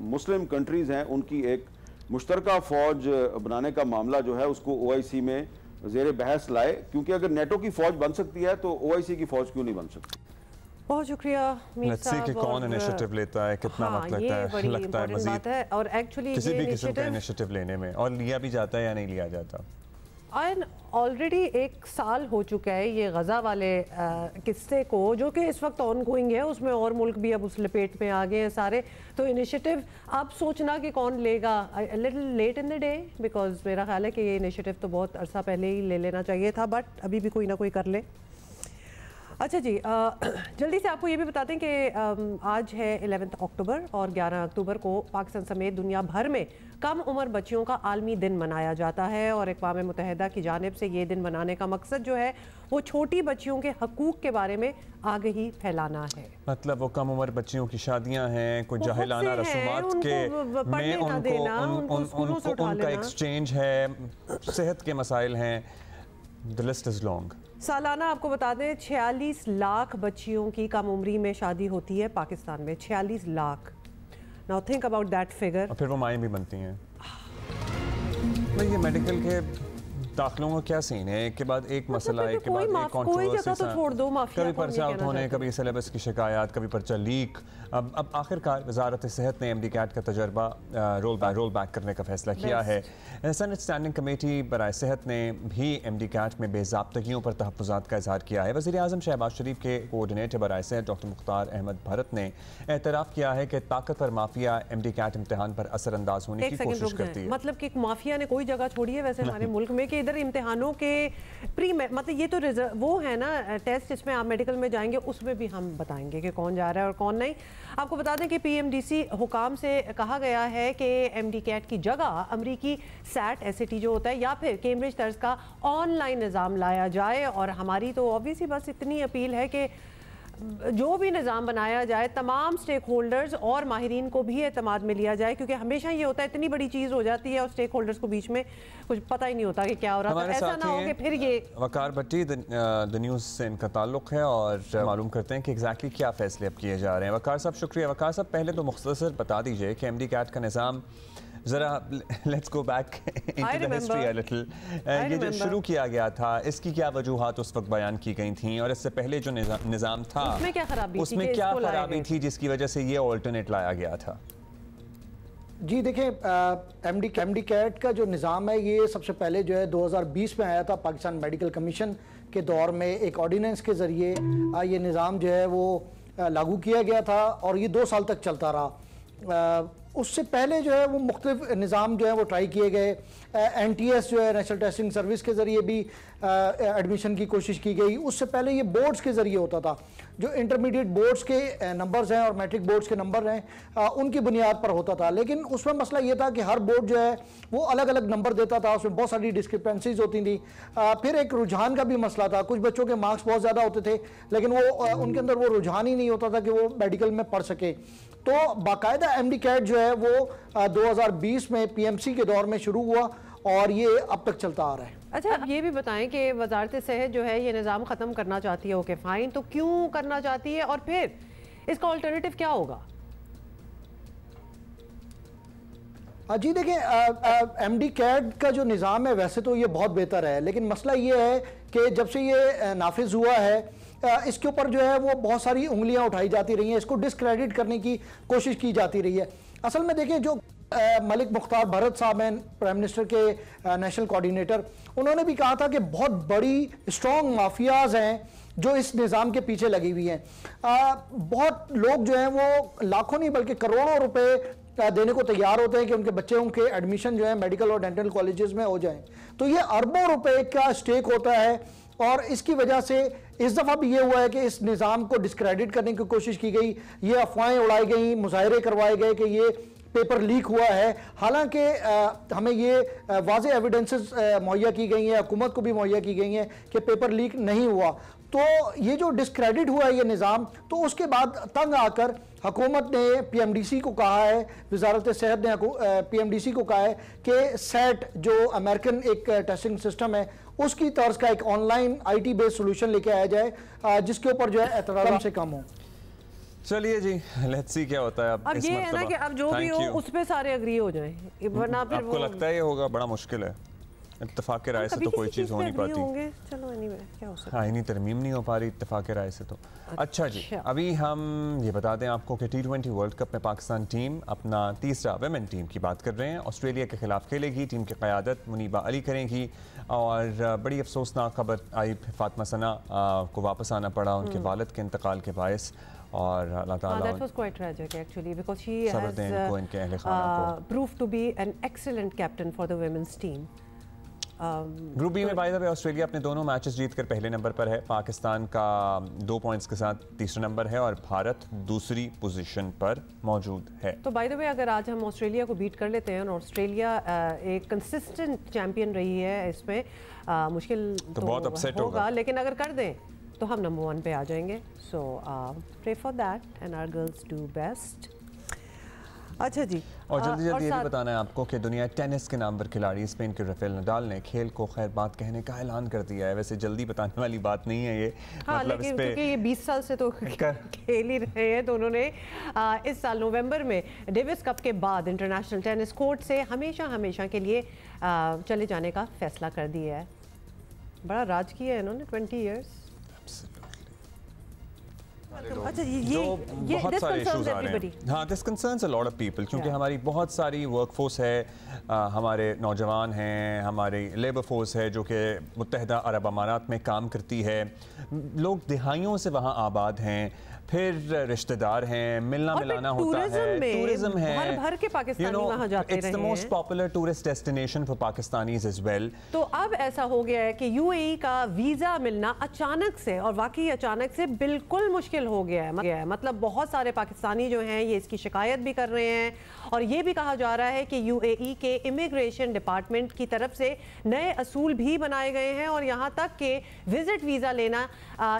मुस्लिम कंट्रीज हैं उनकी एक मुश्तरका फौज बनाने का मामला जो है उसको OIC में ज़ेरे बहस लाए, क्योंकि अगर नेटो की फौज बन सकती है तो OIC की फौज क्यों नहीं बन सकती। बहुत शुक्रिया मीर साहब। कि कौन इनिशिएटिव लेता है, कितना वक्त लगता है मजीद है, और एक्चुअली किसी भी किस्म का इनिशिएटिव लेने में, और लिया भी जाता है या नहीं लिया जाता। ऑलरेडी 1 साल हो चुका है ये गज़ा वाले किस्से को, जो कि इस वक्त ऑन गोइंग है, उसमें और मुल्क भी अब उस लपेट में आ गए हैं सारे। तो इनिशिएटिव अब सोचना कि कौन लेगा, little late in the day, because मेरा ख्याल है कि ये इनिशिएटिव तो बहुत अरसा पहले ही ले लेना चाहिए था, बट अभी भी कोई ना कोई कर ले। अच्छा जी, जल्दी से आपको ये भी बताते हैं कि आज है 11 अक्टूबर और 11 अक्टूबर को पाकिस्तान समेत दुनिया भर में कम उम्र बच्चियों का आलमी दिन मनाया जाता है, और अक़वाम मुत्तहिदा की जानिब से ये दिन मनाने का मकसद जो है वो छोटी बच्चियों के हकूक़ के बारे में आगाही फैलाना है। मतलब वो कम उम्र बच्चियों की शादियां हैं, कोई जाहिलाना रसूमात के में उनका एक्सचेंज है, सेहत के मसाइल हैं, द लिस्ट इज़ लॉन्ग। सालाना आपको बता दें 46 लाख बच्चियों की कम उम्री में शादी होती है पाकिस्तान में, 46 lakh. Now think about that figure. और फिर वो माएँ भी बनती हैं। भाई ये मेडिकल के दाखिलों का क्या सीन है, एक के बाद एक मसला, एक के बाद एक कंट्रोवर्सी, कभी पर्चा आउट होने, कभी सिलेबस की शिकायत, कभी पर्चा लीक। अब आखिरकार वजारत सेहत ने MD CAT का तजर्बा रोल बैक करने का फैसला किया है। सेनेट स्टैंडिंग कमेटी बराए सेहत ने भी MD CAT में बेज़ाब्तगियों पर तहफ़्फ़ुज़ात का इजहार किया है। वज़ीर आज़म शहबाज शरीफ के कोऑर्डिनेटर बराए सेहत डॉक्टर मुख्तार अहमद भरत ने एतराफ़ किया है कि ताकतवर माफिया MD CAT इम्तिहान पर असरअंदाज होने की कोशिश करती है। मतलब कि माफिया ने कोई जगह छोड़ी है वैसे हमारे मुल्क में कि इधर इम्तिहानों के मतलब ये तो वो है ना टेस्ट जिसमें आप मेडिकल में जाएंगे, उसमें भी हम बताएंगे कि कौन जा रहा है और कौन नहीं। आपको बता दें कि PMDC हुकाम से कहा गया है कि MD CAT की जगह अमरीकी SAT SAT जो होता है या फिर कैम्ब्रिज तर्ज का ऑनलाइन निज़ाम लाया जाए। और हमारी तो ऑब्वियसली बस इतनी अपील है कि जो भी निज़ाम बनाया जाए तमाम स्टेक होल्डर्स और माहिरीन को भी एतमाद में लिया जाए, क्योंकि हमेशा ये होता है इतनी बड़ी चीज़ हो जाती है और स्टेक होल्डर्स को बीच में कुछ पता ही नहीं होता कि क्या हो रहा है। ऐसा ना हो कि फिर ये वकार भट्टी द न्यूज़ से इनका ताल्लुक़ है और मालूम करते हैं कि एग्जैक्टली क्या फ़ैसले अब किए जा रहे हैं। वकार साहब शुक्रिया। वकार साहब पहले तो मुख्तसर बता दीजिए कि MD CAT का निज़ाम ज़रा let's go back into the history a little. ये जो शुरू किया गया था इसकी क्या वजूहात उस वक्त बयान की गई थी, और इससे पहले जो निज़ाम था उसमें क्या खराबी थी जिसकी वजह से ये ऑल्टरनेट लाया गया था? जी देखें, MD CAT का जो निज़ाम है ये सबसे पहले जो है 2020 में आया था पाकिस्तान मेडिकल कमीशन के दौर में। एक ऑर्डिनेंस के ज़रिए ये निज़ाम जो है वो लागू किया गया था और ये 2 साल तक चलता रहा। उससे पहले जो है वो मुख्तलिफ निज़ाम जो है वो ट्राई किए गए। NTS जो है नेशनल टेस्टिंग सर्विस के ज़रिए भी एडमिशन की कोशिश की गई। उससे पहले ये बोर्ड्स के ज़रिए होता था, जो इंटरमीडिएट बोर्ड्स के नंबर्स हैं और मैट्रिक बोर्ड्स के नंबर हैं उनकी बुनियाद पर होता था। लेकिन उसमें मसला ये था कि हर बोर्ड जो है वो अलग अलग नंबर देता था, उसमें बहुत सारी डिस्क्रिपेंसीज होती थी। फिर एक रुझान का भी मसला था, कुछ बच्चों के मार्क्स बहुत ज़्यादा होते थे लेकिन वो उनके अंदर वो रुझान ही नहीं होता था कि वो मेडिकल में पढ़ सके। तो बाकायदा MD CAT जो है वो 2020 में PMC के दौर में शुरू हुआ और ये अब तक चलता आ रहा है। अच्छा, अब ये भी बताएं कि वजारत सेहत जो है ये निज़ाम ख़त्म करना चाहती है, ओके फाइन, तो क्यों करना चाहती है और फिर इसका अल्टरनेटिव क्या होगा? जी देखें, MD CAT का जो निज़ाम है वैसे तो ये बहुत बेहतर है, लेकिन मसला ये है कि जब से ये नाफिज हुआ है इसके ऊपर जो है वो बहुत सारी उंगलियां उठाई जाती रही हैं, इसको डिस्क्रेडिट करने की कोशिश की जाती रही है। असल में देखें, जो मलिक मुख्तार भरत साहब हैं प्राइम मिनिस्टर के नेशनल कोऑर्डिनेटर, उन्होंने भी कहा था कि बहुत बड़ी स्ट्रॉन्ग माफियाज हैं जो इस निज़ाम के पीछे लगी हुई हैं। बहुत लोग जो हैं वो लाखों नहीं बल्कि करोड़ों रुपए देने को तैयार होते हैं कि उनके बच्चों के एडमिशन जो है मेडिकल और डेंटल कॉलेजेस में हो जाएं। तो ये अरबों रुपए का स्टेक होता है और इसकी वजह से इस दफ़ा भी ये हुआ है कि इस निज़ाम को डिस्क्रेडिट करने की कोशिश की गई, ये अफवाहें उड़ाई गई, मुजाहरे करवाए गए कि ये पेपर लीक हुआ है, हालांकि हमें ये वाज़े एविडेंसेस मुहैया की गई हैं, हुकूमत को भी मुहैया की गई हैं कि पेपर लीक नहीं हुआ। तो ये जो डिस्क्रेडिट हुआ है ये निज़ाम, तो उसके बाद तंग आकर हुकूमत ने PMDC को कहा है, वजारत सेहत ने PMDC को कहा है कि सेट जो अमेरिकन एक टेस्टिंग सिस्टम है उसकी तर्ज का एक ऑनलाइन IT बेस्ड सोल्यूशन लेके आया जाए जिसके ऊपर जो है एतराज़ कम से कम हो। चलिए जी, लेट्स सी क्या होता है अब ये है ना कि अब जो भी हो उस पे सारे एग्री हो जाएं, वरना फिर आपको लगता है ये होगा? बड़ा मुश्किल है, इत्तेफाक राय से तो कोई चीज़ हो नहीं पाती। चलो एनीवे क्या हो सकता है, आईनी तरमीम नहीं हो पा रही इत्तेफाक राय से तो। अच्छा जी, अभी हम ये बता दें आपको कि T20 वर्ल्ड कप में पाकिस्तान टीम अपना तीसरा वुमेन टीम की बात कर रहे हैं, ऑस्ट्रेलिया के खिलाफ खेलेगी। टीम की क़यादत मुनीबा अली करेंगी और बड़ी अफसोसनाक खबर आई, फातिमा सना को वापस आना पड़ा उनके वालिद के इंतकाल के बायस, और अल्लाह ताला that was quite tragic actually because she सब्र has दें इनको, इनके अहले खाना को। proved to be an excellent captain for the women's team. Group B में बाय द वे ऑस्ट्रेलिया अपने दोनों मैचेस जीतकर पहले नंबर पर है, पाकिस्तान का 2 पॉइंट्स के साथ तीसरा नंबर है और भारत दूसरी पोजीशन पर मौजूद है। तो बाय द वे अगर आज हम ऑस्ट्रेलिया को बीट कर लेते हैं और ऑस्ट्रेलिया एक कंसिस्टेंट चैंपियन रही है, इसमें मुश्किल तो बहुत अपसेट होगा, लेकिन अगर कर दें तो हम नंबर 1 पे आ जाएंगे। So pray for that and our girls do best. अच्छा जी, और जल्दी जल्दी ये भी बताना है आपको कि दुनिया टेनिस के नाम पर खिलाड़ी स्पेन के राफेल नडाल ने खेल को खैर बात कहने का ऐलान कर दिया है। वैसे जल्दी बताने वाली बात नहीं है ये, हाँ, मतलब लेकिन क्योंकि ये 20 साल से तो खेल ही रहे हैं, तो उन्होंने इस साल नवंबर में डेविस कप के बाद इंटरनेशनल टेनिस कोर्ट से हमेशा के लिए चले जाने का फैसला कर दिया है। बड़ा राज किया है इन्होंने 20 ईयर्स। अच्छा, ये बहुत सारे इश्यूज आ रहे हैं। हाँ, this concerns a lot of people, क्योंकि हमारी बहुत सारी वर्कफोर्स है, हमारे नौजवान हैं, हमारी लेबर फोर्स है जो कि मुत्तहिदा अरब अमारात में काम करती है, लोग दिहाइयों से वहाँ आबाद हैं, फिर रिश्तेदार हैं, मिलना मिलाना होता है, टूरिज्म है, भर के पाकिस्तानी वहाँ जाते रहे हैं। It's the most popular tourist destination for Pakistanis as well. तो अब ऐसा हो गया है कि UAE का वीज़ा मिलना अचानक से, और वाकई अचानक से, बिल्कुल मुश्किल हो गया है। मतलब बहुत सारे पाकिस्तानी जो हैं ये इसकी शिकायत भी कर रहे हैं, और ये भी कहा जा रहा है कि UAE के इमिग्रेशन डिपार्टमेंट की तरफ से नए असूल भी बनाए गए हैं, और यहाँ तक कि विजिट वीज़ा लेना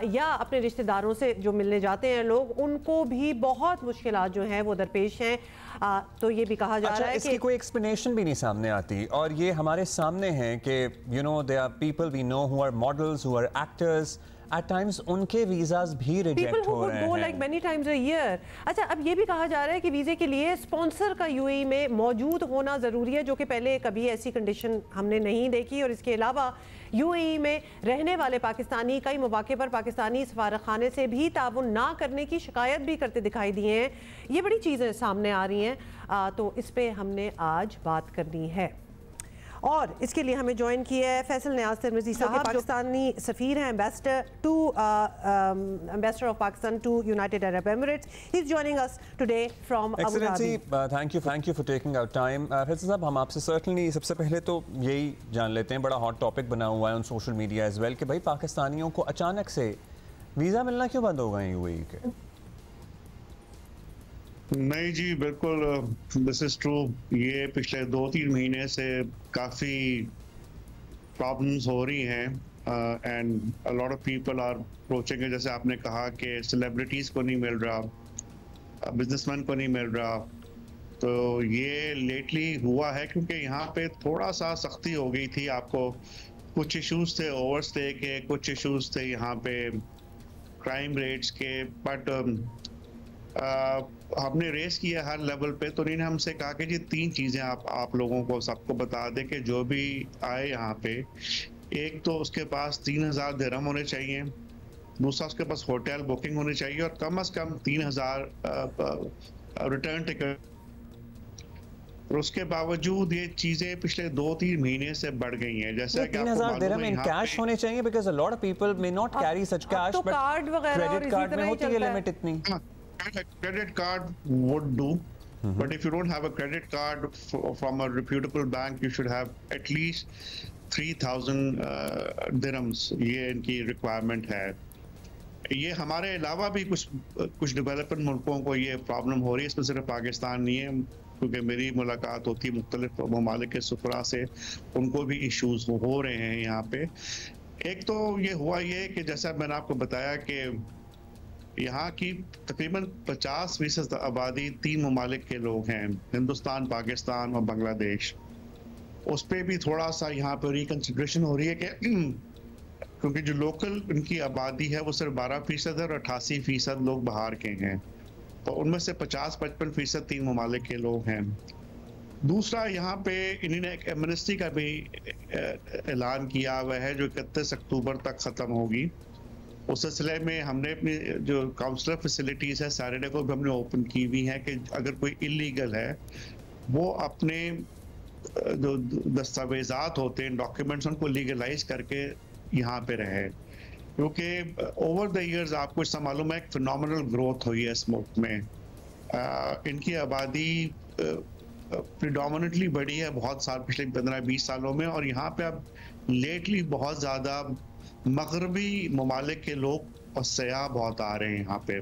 या अपने रिश्तेदारों से जो मिलने जाते हैं लोग, उनको भी बहुत मुश्किलात जो हैं वो दरपेश हैं। तो ये भी कहा जा रहा है इसकी कि कोई एक्सप्लेनेशन भी नहीं सामने आती, और ये हमारे सामने है कि they are people we know who are models, who are actors, at times उनके वीज़ाज भी रिजेक्ट हो रहे हैं। Go like many times a year। अच्छा, अब ये भी कहा जा रहा है कि वीज़े के लिए स्पॉन्सर का UAE में मौजूद होना ज़रूरी है, जो कि पहले कभी ऐसी कंडीशन हमने नहीं देखी। और इसके अलावा UAE में रहने वाले पाकिस्तानी कई मौके पर पाकिस्तानी सफारतखाने से भी ताउन ना करने की शिकायत भी करते दिखाई दिए हैं। ये बड़ी चीज़ें सामने आ रही हैं, तो इस पर हमने आज बात करनी है। और इसके लिए हमें ज्वाइन किया है फैसल नियाज तिरमिज़ी साहब, पाकिस्तानी सफ़ीर हैं, ambassador of Pakistan to United Arab Emirates. He is joining us today from Abu Dhabi. Thank you for taking out time. Faisal साहब, हम आपसे सर्टनली सबसे पहले तो यही जान लेते हैं, बड़ा हॉट टॉपिक बना हुआ है on social media as well, कि भाई पाकिस्तानियों को अचानक से वीज़ा मिलना क्यों बंद हो गए UAE के? नहीं जी, बिल्कुल दिस इज ट्रू। ये पिछले 2-3 महीने से काफ़ी प्रॉब्लम्स हो रही हैं and a lot of people are approaching, जैसे आपने कहा कि सेलिब्रिटीज़ को नहीं मिल रहा, बिजनेसमैन को नहीं मिल रहा। तो ये लेटली हुआ है क्योंकि यहाँ पे थोड़ा सा सख्ती हो गई थी। आपको कुछ इश्यूज थे ओवरस्टे के, कुछ इश्यूज थे यहाँ पे क्राइम रेट्स के, बट हमने रेस किया हर लेवल पे। तो इन्होंने हमसे कहा कि जी 3 चीज़ें आप लोगों को सबको बता दें कि जो भी आए यहाँ पे, एक तो उसके पास 3000 दिरहम होने चाहिए, दूसरा उसके पास होटल बुकिंग होनी चाहिए, और कम से कम 3000 रिटर्न टिकट। और उसके बावजूद ये चीज़ें पिछले 2-3 महीने से बढ़ गई हैं। जैसे कि 3000 दिरहम इन कैश होने चाहिए, because a lot of people may not carry such cash, but card वगैरह क्रेडिट कार्ड में होती है लिमिट इतनी। Credit card would do, but if you don't have a credit card from a reputable bank, you should have at least 3000 dirhams. ये इनकी requirement है। ये हमारे अलावा भी कुछ डेवलपिंग मुल्कों को ये प्रॉब्लम हो रही है, इसमें सिर्फ पाकिस्तान नहीं है। क्योंकि मेरी मुलाकात होती है मुख्तलिफ ममालिक के सफरा से, उनको भी इश्यूज हो रहे हैं यहाँ पे। एक तो ये हुआ ये कि जैसा मैंने आपको बताया कि यहाँ की तकरीबन 50% आबादी 3 ममालिक के लोग हैं, हिंदुस्तान, पाकिस्तान और बांग्लादेश। उस पर भी थोड़ा सा यहाँ पर रिकन्सिडरेशन हो रही है कि क्योंकि जो लोकल उनकी आबादी है वो सिर्फ 12% है और 88% लोग बाहर के हैं, तो उनमें से 50-55% 3 ममालिक के लोग हैं। दूसरा, यहाँ पे इन्होंने एक एमनेस्टी का भी ऐलान किया हुआ है जो 31 अक्टूबर तक ख़त्म होगी। उस सिलसिले में हमने अपनी जो काउंसलर फैसिलिटीज़ है सैटरडे को भी हमने ओपन की हुई है कि अगर कोई इलीगल है वो अपने जो दस्तावेज़ात होते हैं, डॉक्यूमेंट्स, उनको लीगलाइज करके यहाँ पे रहे। क्योंकि ओवर द ईयर्स आपको इसका मालूम है एक फिनोमिनल ग्रोथ हुई है इस मुल्क में। इनकी आबादी प्रिडोमिनेटली बढ़ी है बहुत साल, पिछले 15-20 सालों में, और यहाँ पे अब लेटली बहुत ज़्यादा मगरबी ममालिक के लोग और सयाह बहुत आ रहे हैं यहाँ पे।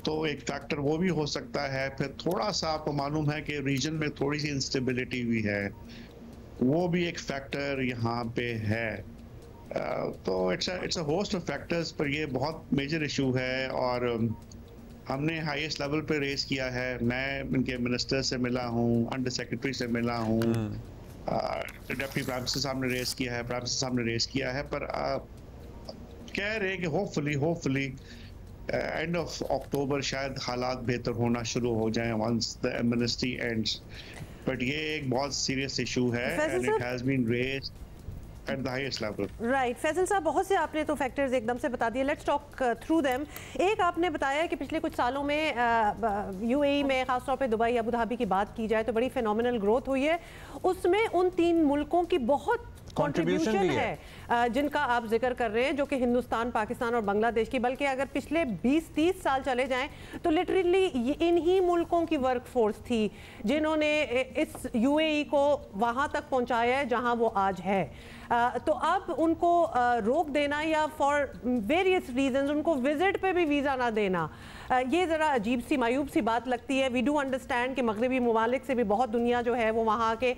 तो एक फैक्टर वो भी हो सकता है। फिर थोड़ा सा आपको मालूम है कि रीजन में थोड़ी सी इंस्टेबिलिटी भी है, वो भी एक फैक्टर यहाँ पे है। तो it's a host of factors, पर ये बहुत मेजर इशू है और हमने हाईएस्ट लेवल पे रेस किया है। मैं इनके मिनिस्टर से मिला हूँ, अंडर सेक्रेटरी से मिला हूँ, डिप्टी प्राइम मिनिस्टर साहब ने रेस किया है, प्राइम मिनिस्टर साहब ने रेस किया है, पर कह रहे हैं कि होपफुली एंड ऑफ अक्टूबर शायद हालात बेहतर होना शुरू हो जाएं once the amnesty ends. But ये एक बहुत सीरियस इशू है and it has been raised at the highest level. Right Faisal साहब, बहुत से आपने तो फैक्टर्स एकदम से बता दिए, लेट्स टॉक थ्रू देम। एक आपने बताया कि पिछले कुछ सालों में यूएई में, खासतौर पे दुबई, अबू धाबी की बात की जाए तो बड़ी फिनोमिनल ग्रोथ हुई है। उसमें उन 3 मुल्कों की बहुत कंट्रीब्यूशन है जिनका आप जिक्र कर रहे हैं, जो कि हिंदुस्तान, पाकिस्तान और बांग्लादेश की। बल्कि अगर पिछले 20-30 साल चले जाएं तो लिटरली इन्हीं मुल्कों की वर्कफोर्स थी जिन्होंने इस यूएई को वहां तक पहुंचाया है जहां वो आज है। तो अब उनको रोक देना या फॉर वेरियस रीजंस उनको विजिट पे भी वीज़ा ना देना, ये ज़रा अजीब सी मायूब सी बात लगती है। वी डू अंडरस्टैंड कि मगरबी ममालिक से भी बहुत दुनिया जो है वो वहाँ के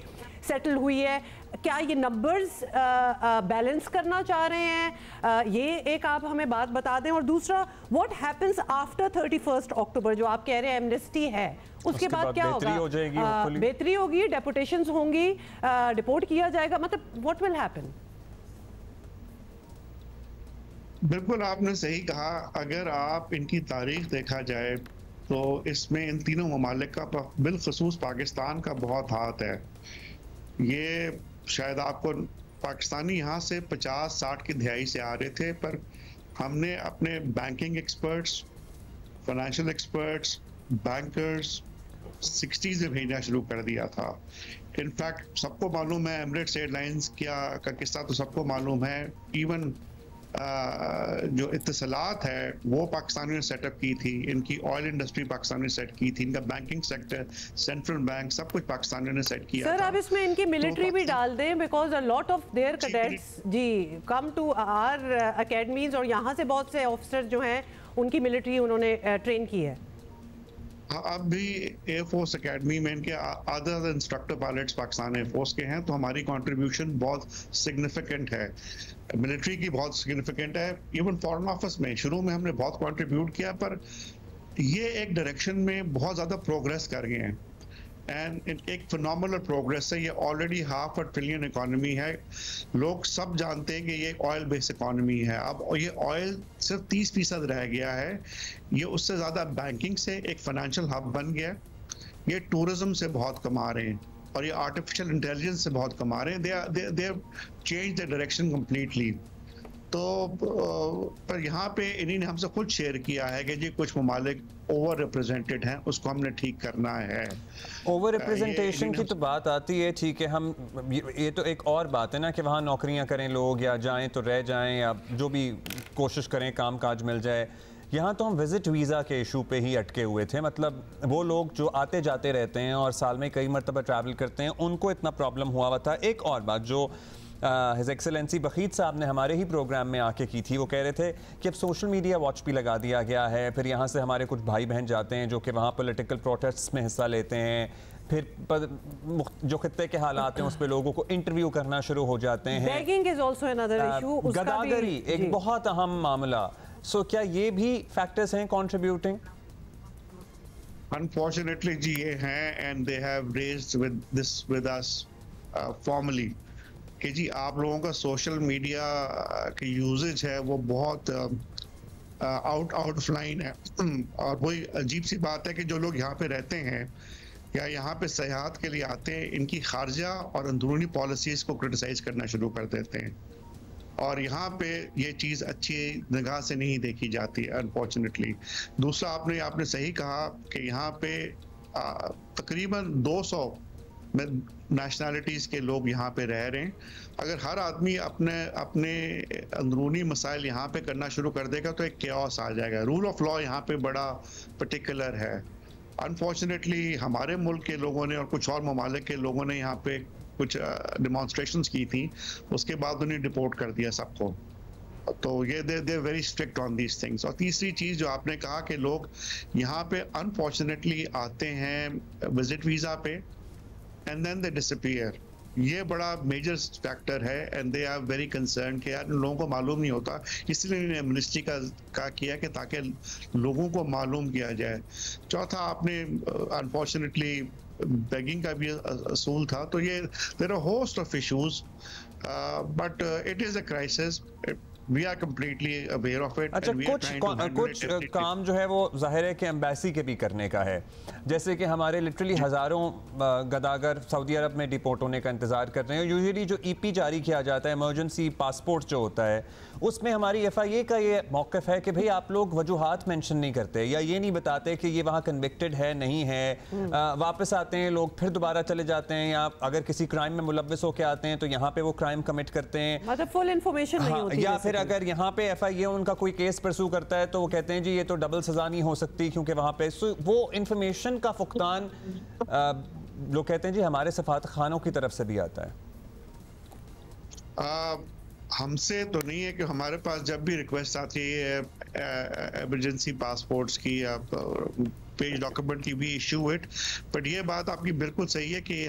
सेटल हुई है। क्या ये नंबर्स बैलेंस करना चाह रहे हैं? ये एक आप हमें बात बता दें। और दूसरा, व्हाट हैपेंस आफ्टर 31 अक्टूबर, जो आप कह रहे हैं एमनेस्टी है, उसके बाद क्या होगा? हो जाएगी, बेहतरी होगी, डेपुटेशंस होंगी, डिपोर्ट किया जाएगा, मतलब व्हाट विल हैपन? बिल्कुल आपने सही कहा। अगर आप इनकी तारीख देखा जाए तो इसमें इन तीनों ममालिक का बिलखसूस पाकिस्तान का बहुत हाथ है। ये शायद आपको पाकिस्तानी यहाँ से 50-60 की दिहाई से आ रहे थे, पर हमने अपने banking experts, financial experts, bankers 60s में भेजना शुरू कर दिया था। इनफैक्ट सबको मालूम है एमिरेट्स एयरलाइंस का किस्सा तो सबको मालूम है। इवन जो इत्तलात है वो पाकिस्तानियों ने सेटअप की थी, इनकी ऑयल इंडस्ट्री पाकिस्तान ने सेट की थी, इनका बैंकिंग सेक्टर, सेंट्रल बैंक, सब कुछ पाकिस्तानियों ने सेट किया। सर, अब इसमें इनकी मिलिट्री भी डाल दें, because a lot of their cadets जी कम टू आवर अकेडमीज, और यहाँ से बहुत से ऑफिसर जो हैं उनकी मिलिट्री उन्होंने ट्रेन की है। अब भी एयरफोर्स एकेडमी में इनके आधे इंस्ट्रक्टर पायलट्स पाकिस्तान एयरफोर्स के हैं, तो हमारी कंट्रीब्यूशन बहुत सिग्निफिकेंट है। मिलिट्री की बहुत सिग्निफिकेंट है। इवन फॉरेन ऑफिस में शुरू में हमने बहुत कंट्रीब्यूट किया, पर ये एक डायरेक्शन में बहुत ज़्यादा प्रोग्रेस कर गए हैं एंड एक फिनोमिनल प्रोग्रेस है। ये ऑलरेडी $500 ट्रिलियन इकोनॉमी है। लोग सब जानते हैं कि ये ऑयल बेस्ड इकोनॉमी है। अब ये ऑयल सिर्फ 30% रह गया है। ये उससे ज़्यादा बैंकिंग से एक फाइनेंशियल हब बन गया। ये टूरिज्म से बहुत कमा रहे हैं और ये आर्टिफिशियल इंटेलिजेंस से बहुत कमा रहे हैं। दे चेंज द डायरेक्शन कम्प्लीटली। तो पर यहाँ पे इन्हीं ने हमसे खुद शेयर किया है कि जी कुछ ममालिक ओवर रिप्रेजेंटेड हैं, उसको हमने ठीक करना है। ओवर रिप्रेजेंटेशन की तो बात आती है, ठीक है, हम ये तो एक और बात है ना कि वहाँ नौकरियाँ करें लोग, या जाएं तो रह जाएं, या जो भी कोशिश करें काम काज मिल जाए। यहाँ तो हम विज़िट वीज़ा के इशू पे ही अटके हुए थे। मतलब वो लोग जो आते जाते रहते हैं और साल में कई मरतबा ट्रैवल करते हैं, उनको इतना प्रॉब्लम हुआ था। एक और बात जो हिज एक्सेलेंसी बखीत साहब ने हमारे ही प्रोग्राम में आके की थी। वो कह रहे थे कि अब सोशल मीडिया वॉच भी लगा दिया गया है, फिर यहाँ से हमारे कुछ भाई बहन जाते हैं जो कि वहाँ पॉलिटिकल प्रोटेस्ट में हिस्सा लेते हैं, फिर जो खित्ते के हालात हैं उस पर लोगों को इंटरव्यू करना शुरू हो जाते हैं। Begging is also another issue, गदागरी एक बहुत अहम मामला। सो क्या ये भी फैक्टर्स हैं कंट्रीब्यूटिंग? Unfortunately जी ये हैं, and they have raised with us formally कि जी आप लोगों का सोशल मीडिया की यूजेज है वो बहुत आउट ऑफ लाइन है। और वही अजीब सी बात है कि जो लोग यहाँ पे रहते हैं या यहाँ पे सयाहत के लिए आते हैं, इनकी खारजा और अंदरूनी पॉलिसीज को क्रिटिसाइज करना शुरू कर देते हैं, और यहाँ पे ये चीज़ अच्छी निगाह से नहीं देखी जाती अनफॉर्चुनेटली। दूसरा आपने सही कहा कि यहाँ पे तकरीबन 200 नेशनैलिटीज़ के लोग यहाँ पे रह रहे हैं। अगर हर आदमी अपने अंदरूनी मसाइल यहाँ पे करना शुरू कर देगा तो एक केओस आ जाएगा। रूल ऑफ लॉ यहाँ पे बड़ा पर्टिकुलर है। अनफॉर्चुनेटली हमारे मुल्क के लोगों ने और कुछ और ममालिक के लोगों ने यहाँ पे कुछ डिमॉन्स्ट्रेशंस की थी, उसके बाद उन्हें डिपोर्ट कर दिया सबको। तो ये they very strict on these things. और तीसरी चीज़ जो आपने कहा कि लोग यहाँ पे अनफॉर्चुनेटली आते हैं विजिट वीज़ा पे एंड देन दे डिसअपीयर, ये बड़ा मेजर फैक्टर है। And they are very concern कि यार लोगों को मालूम नहीं होता, इसलिए इन्होंने एमनेस्टी का किया कि ताकि लोगों को मालूम किया जाए। चौथा आपने अनफॉर्चुनेटली बेगिंग का भी असूल था। तो ये there are host of issues, but it is a crisis, we are completely aware of it. अच्छा, कुछ काम जो है वो जाहिर है कि एम्बेसी के भी करने का है, जैसे कि हमारे लिटरली हज़ारों गदागर सऊदी अरब में डिपोर्ट होने का इंतज़ार कर रहे हैं। यूजुअली जो ईपी जारी किया जाता है, इमरजेंसी पासपोर्ट जो होता है, उसमें हमारी एफआईए का ये मौक़िफ़ है कि भाई आप लोग वजूहात मेंशन नहीं करते या ये नहीं बताते कि ये वहाँ कन्विक्टेड है नहीं है। वापस आते हैं लोग, फिर दोबारा चले जाते हैं, या अगर किसी क्राइम में मुलव्वस होकर आते हैं तो यहाँ पे वो क्राइम कमिट करते हैं, मतलब फुल इन्फॉर्मेशन नहीं होती। या फिर अगर यहाँ पे एफआईए उनका कोई केस परसू करता है तो वो कहते हैं जी ये तो डबल सजा नहीं हो सकती क्योंकि वहाँ पे वो इन्फॉर्मेशन का फुकदान लोग कहते हैं जी हमारे सफारत खानों की तरफ से भी आता है। हमसे तो नहीं है कि हमारे पास जब भी रिक्वेस्ट आती है इमरजेंसी पासपोर्ट्स की या पेज डॉक्यूमेंट की, भी इशू इट। बट ये बात आपकी बिल्कुल सही है कि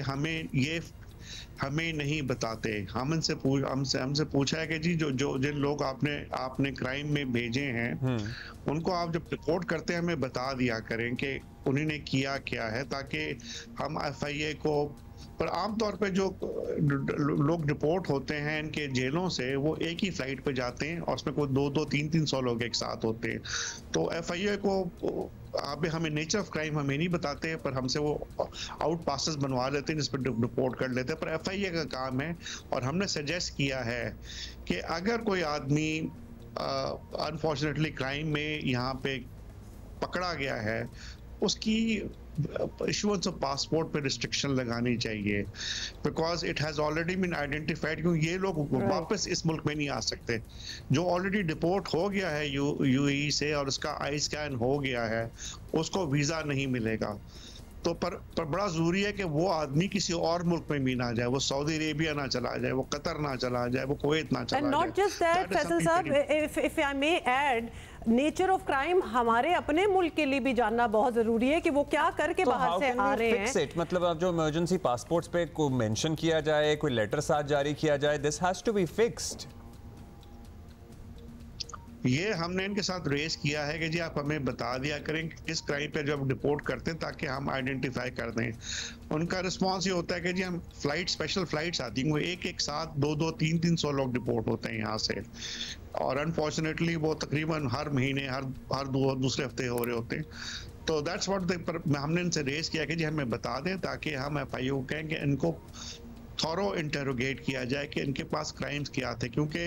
हमें नहीं बताते। हमसे पूछा है कि जी जो जिन लोग आपने क्राइम में भेजे हैं उनको आप जब रिपोर्ट करते हैं हमें बता दिया करें कि उन्होंने किया क्या है, ताकि हम एफआईए को। पर आमतौर पे जो लोग डिपोर्ट होते हैं इनके जेलों से, वो एक ही फ्लाइट पे जाते हैं और उसमें कोई 200-300 लोग एक साथ होते हैं। तो एफआईए को हमें नेचर ऑफ क्राइम हमें नहीं बताते हैं, पर हमसे वो आउट पासेस बनवा लेते हैं जिस पर रिपोर्ट कर लेते हैं। पर एफआईए का काम है, और हमने सजेस्ट किया है कि अगर कोई आदमी अनफॉर्चुनेटली क्राइम में यहाँ पे पकड़ा गया है, उसकी इशुएंस ऑफ पासपोर्ट पे रिस्ट्रिक्शन लगानी चाहिए, because it has already been identified. क्योंकि ये लोग वापस इस मुल्क में नहीं आ सकते। जो ऑलरेडी डिपोर्ट हो गया है यूएई से और उसका आई स्कैन हो गया है, उसको वीजा नहीं मिलेगा। तो पर बड़ा जरूरी है कि वो आदमी किसी और मुल्क में भी ना जाए, वो सऊदी अरेबिया ना चला जाए, वो कतर ना चला जाए, वो कुवैत ना चला जाए। And not just that, Faisal साहब, if I may add, nature of crime हमारे अपने मुल्क के लिए भी जानना बहुत जरूरी है कि वो क्या करके तो बाहर से आ रहे हैं। मतलब अब जो इमरजेंसी पासपोर्ट्स पे कोई मेंशन किया जाए, कोई लेटर साथ जारी किया जाए, this has to be fixed. ये हमने इनके साथ रेस किया है कि जी आप हमें बता दिया करें कि किस क्राइम पे जब डिपोर्ट करते हैं, ताकि हम आइडेंटिफाई कर दें। उनका रिस्पांस ये होता है कि जी हम स्पेशल फ्लाइट्स आती हैं, वो एक साथ 200-300 लोग डिपोर्ट होते हैं यहाँ से, और अनफॉर्चुनेटली वो तकरीबन हर महीने हर दूसरे हफ्ते हो रहे होते हैं। तो दैट्स व्हाट हमने इनसे रेस किया कि जी हमें बता दें, ताकि हम एफआईओ को कहें कि इनको थॉरो इंटरोगेट किया जाए कि इनके पास क्राइम्स क्या थे। क्योंकि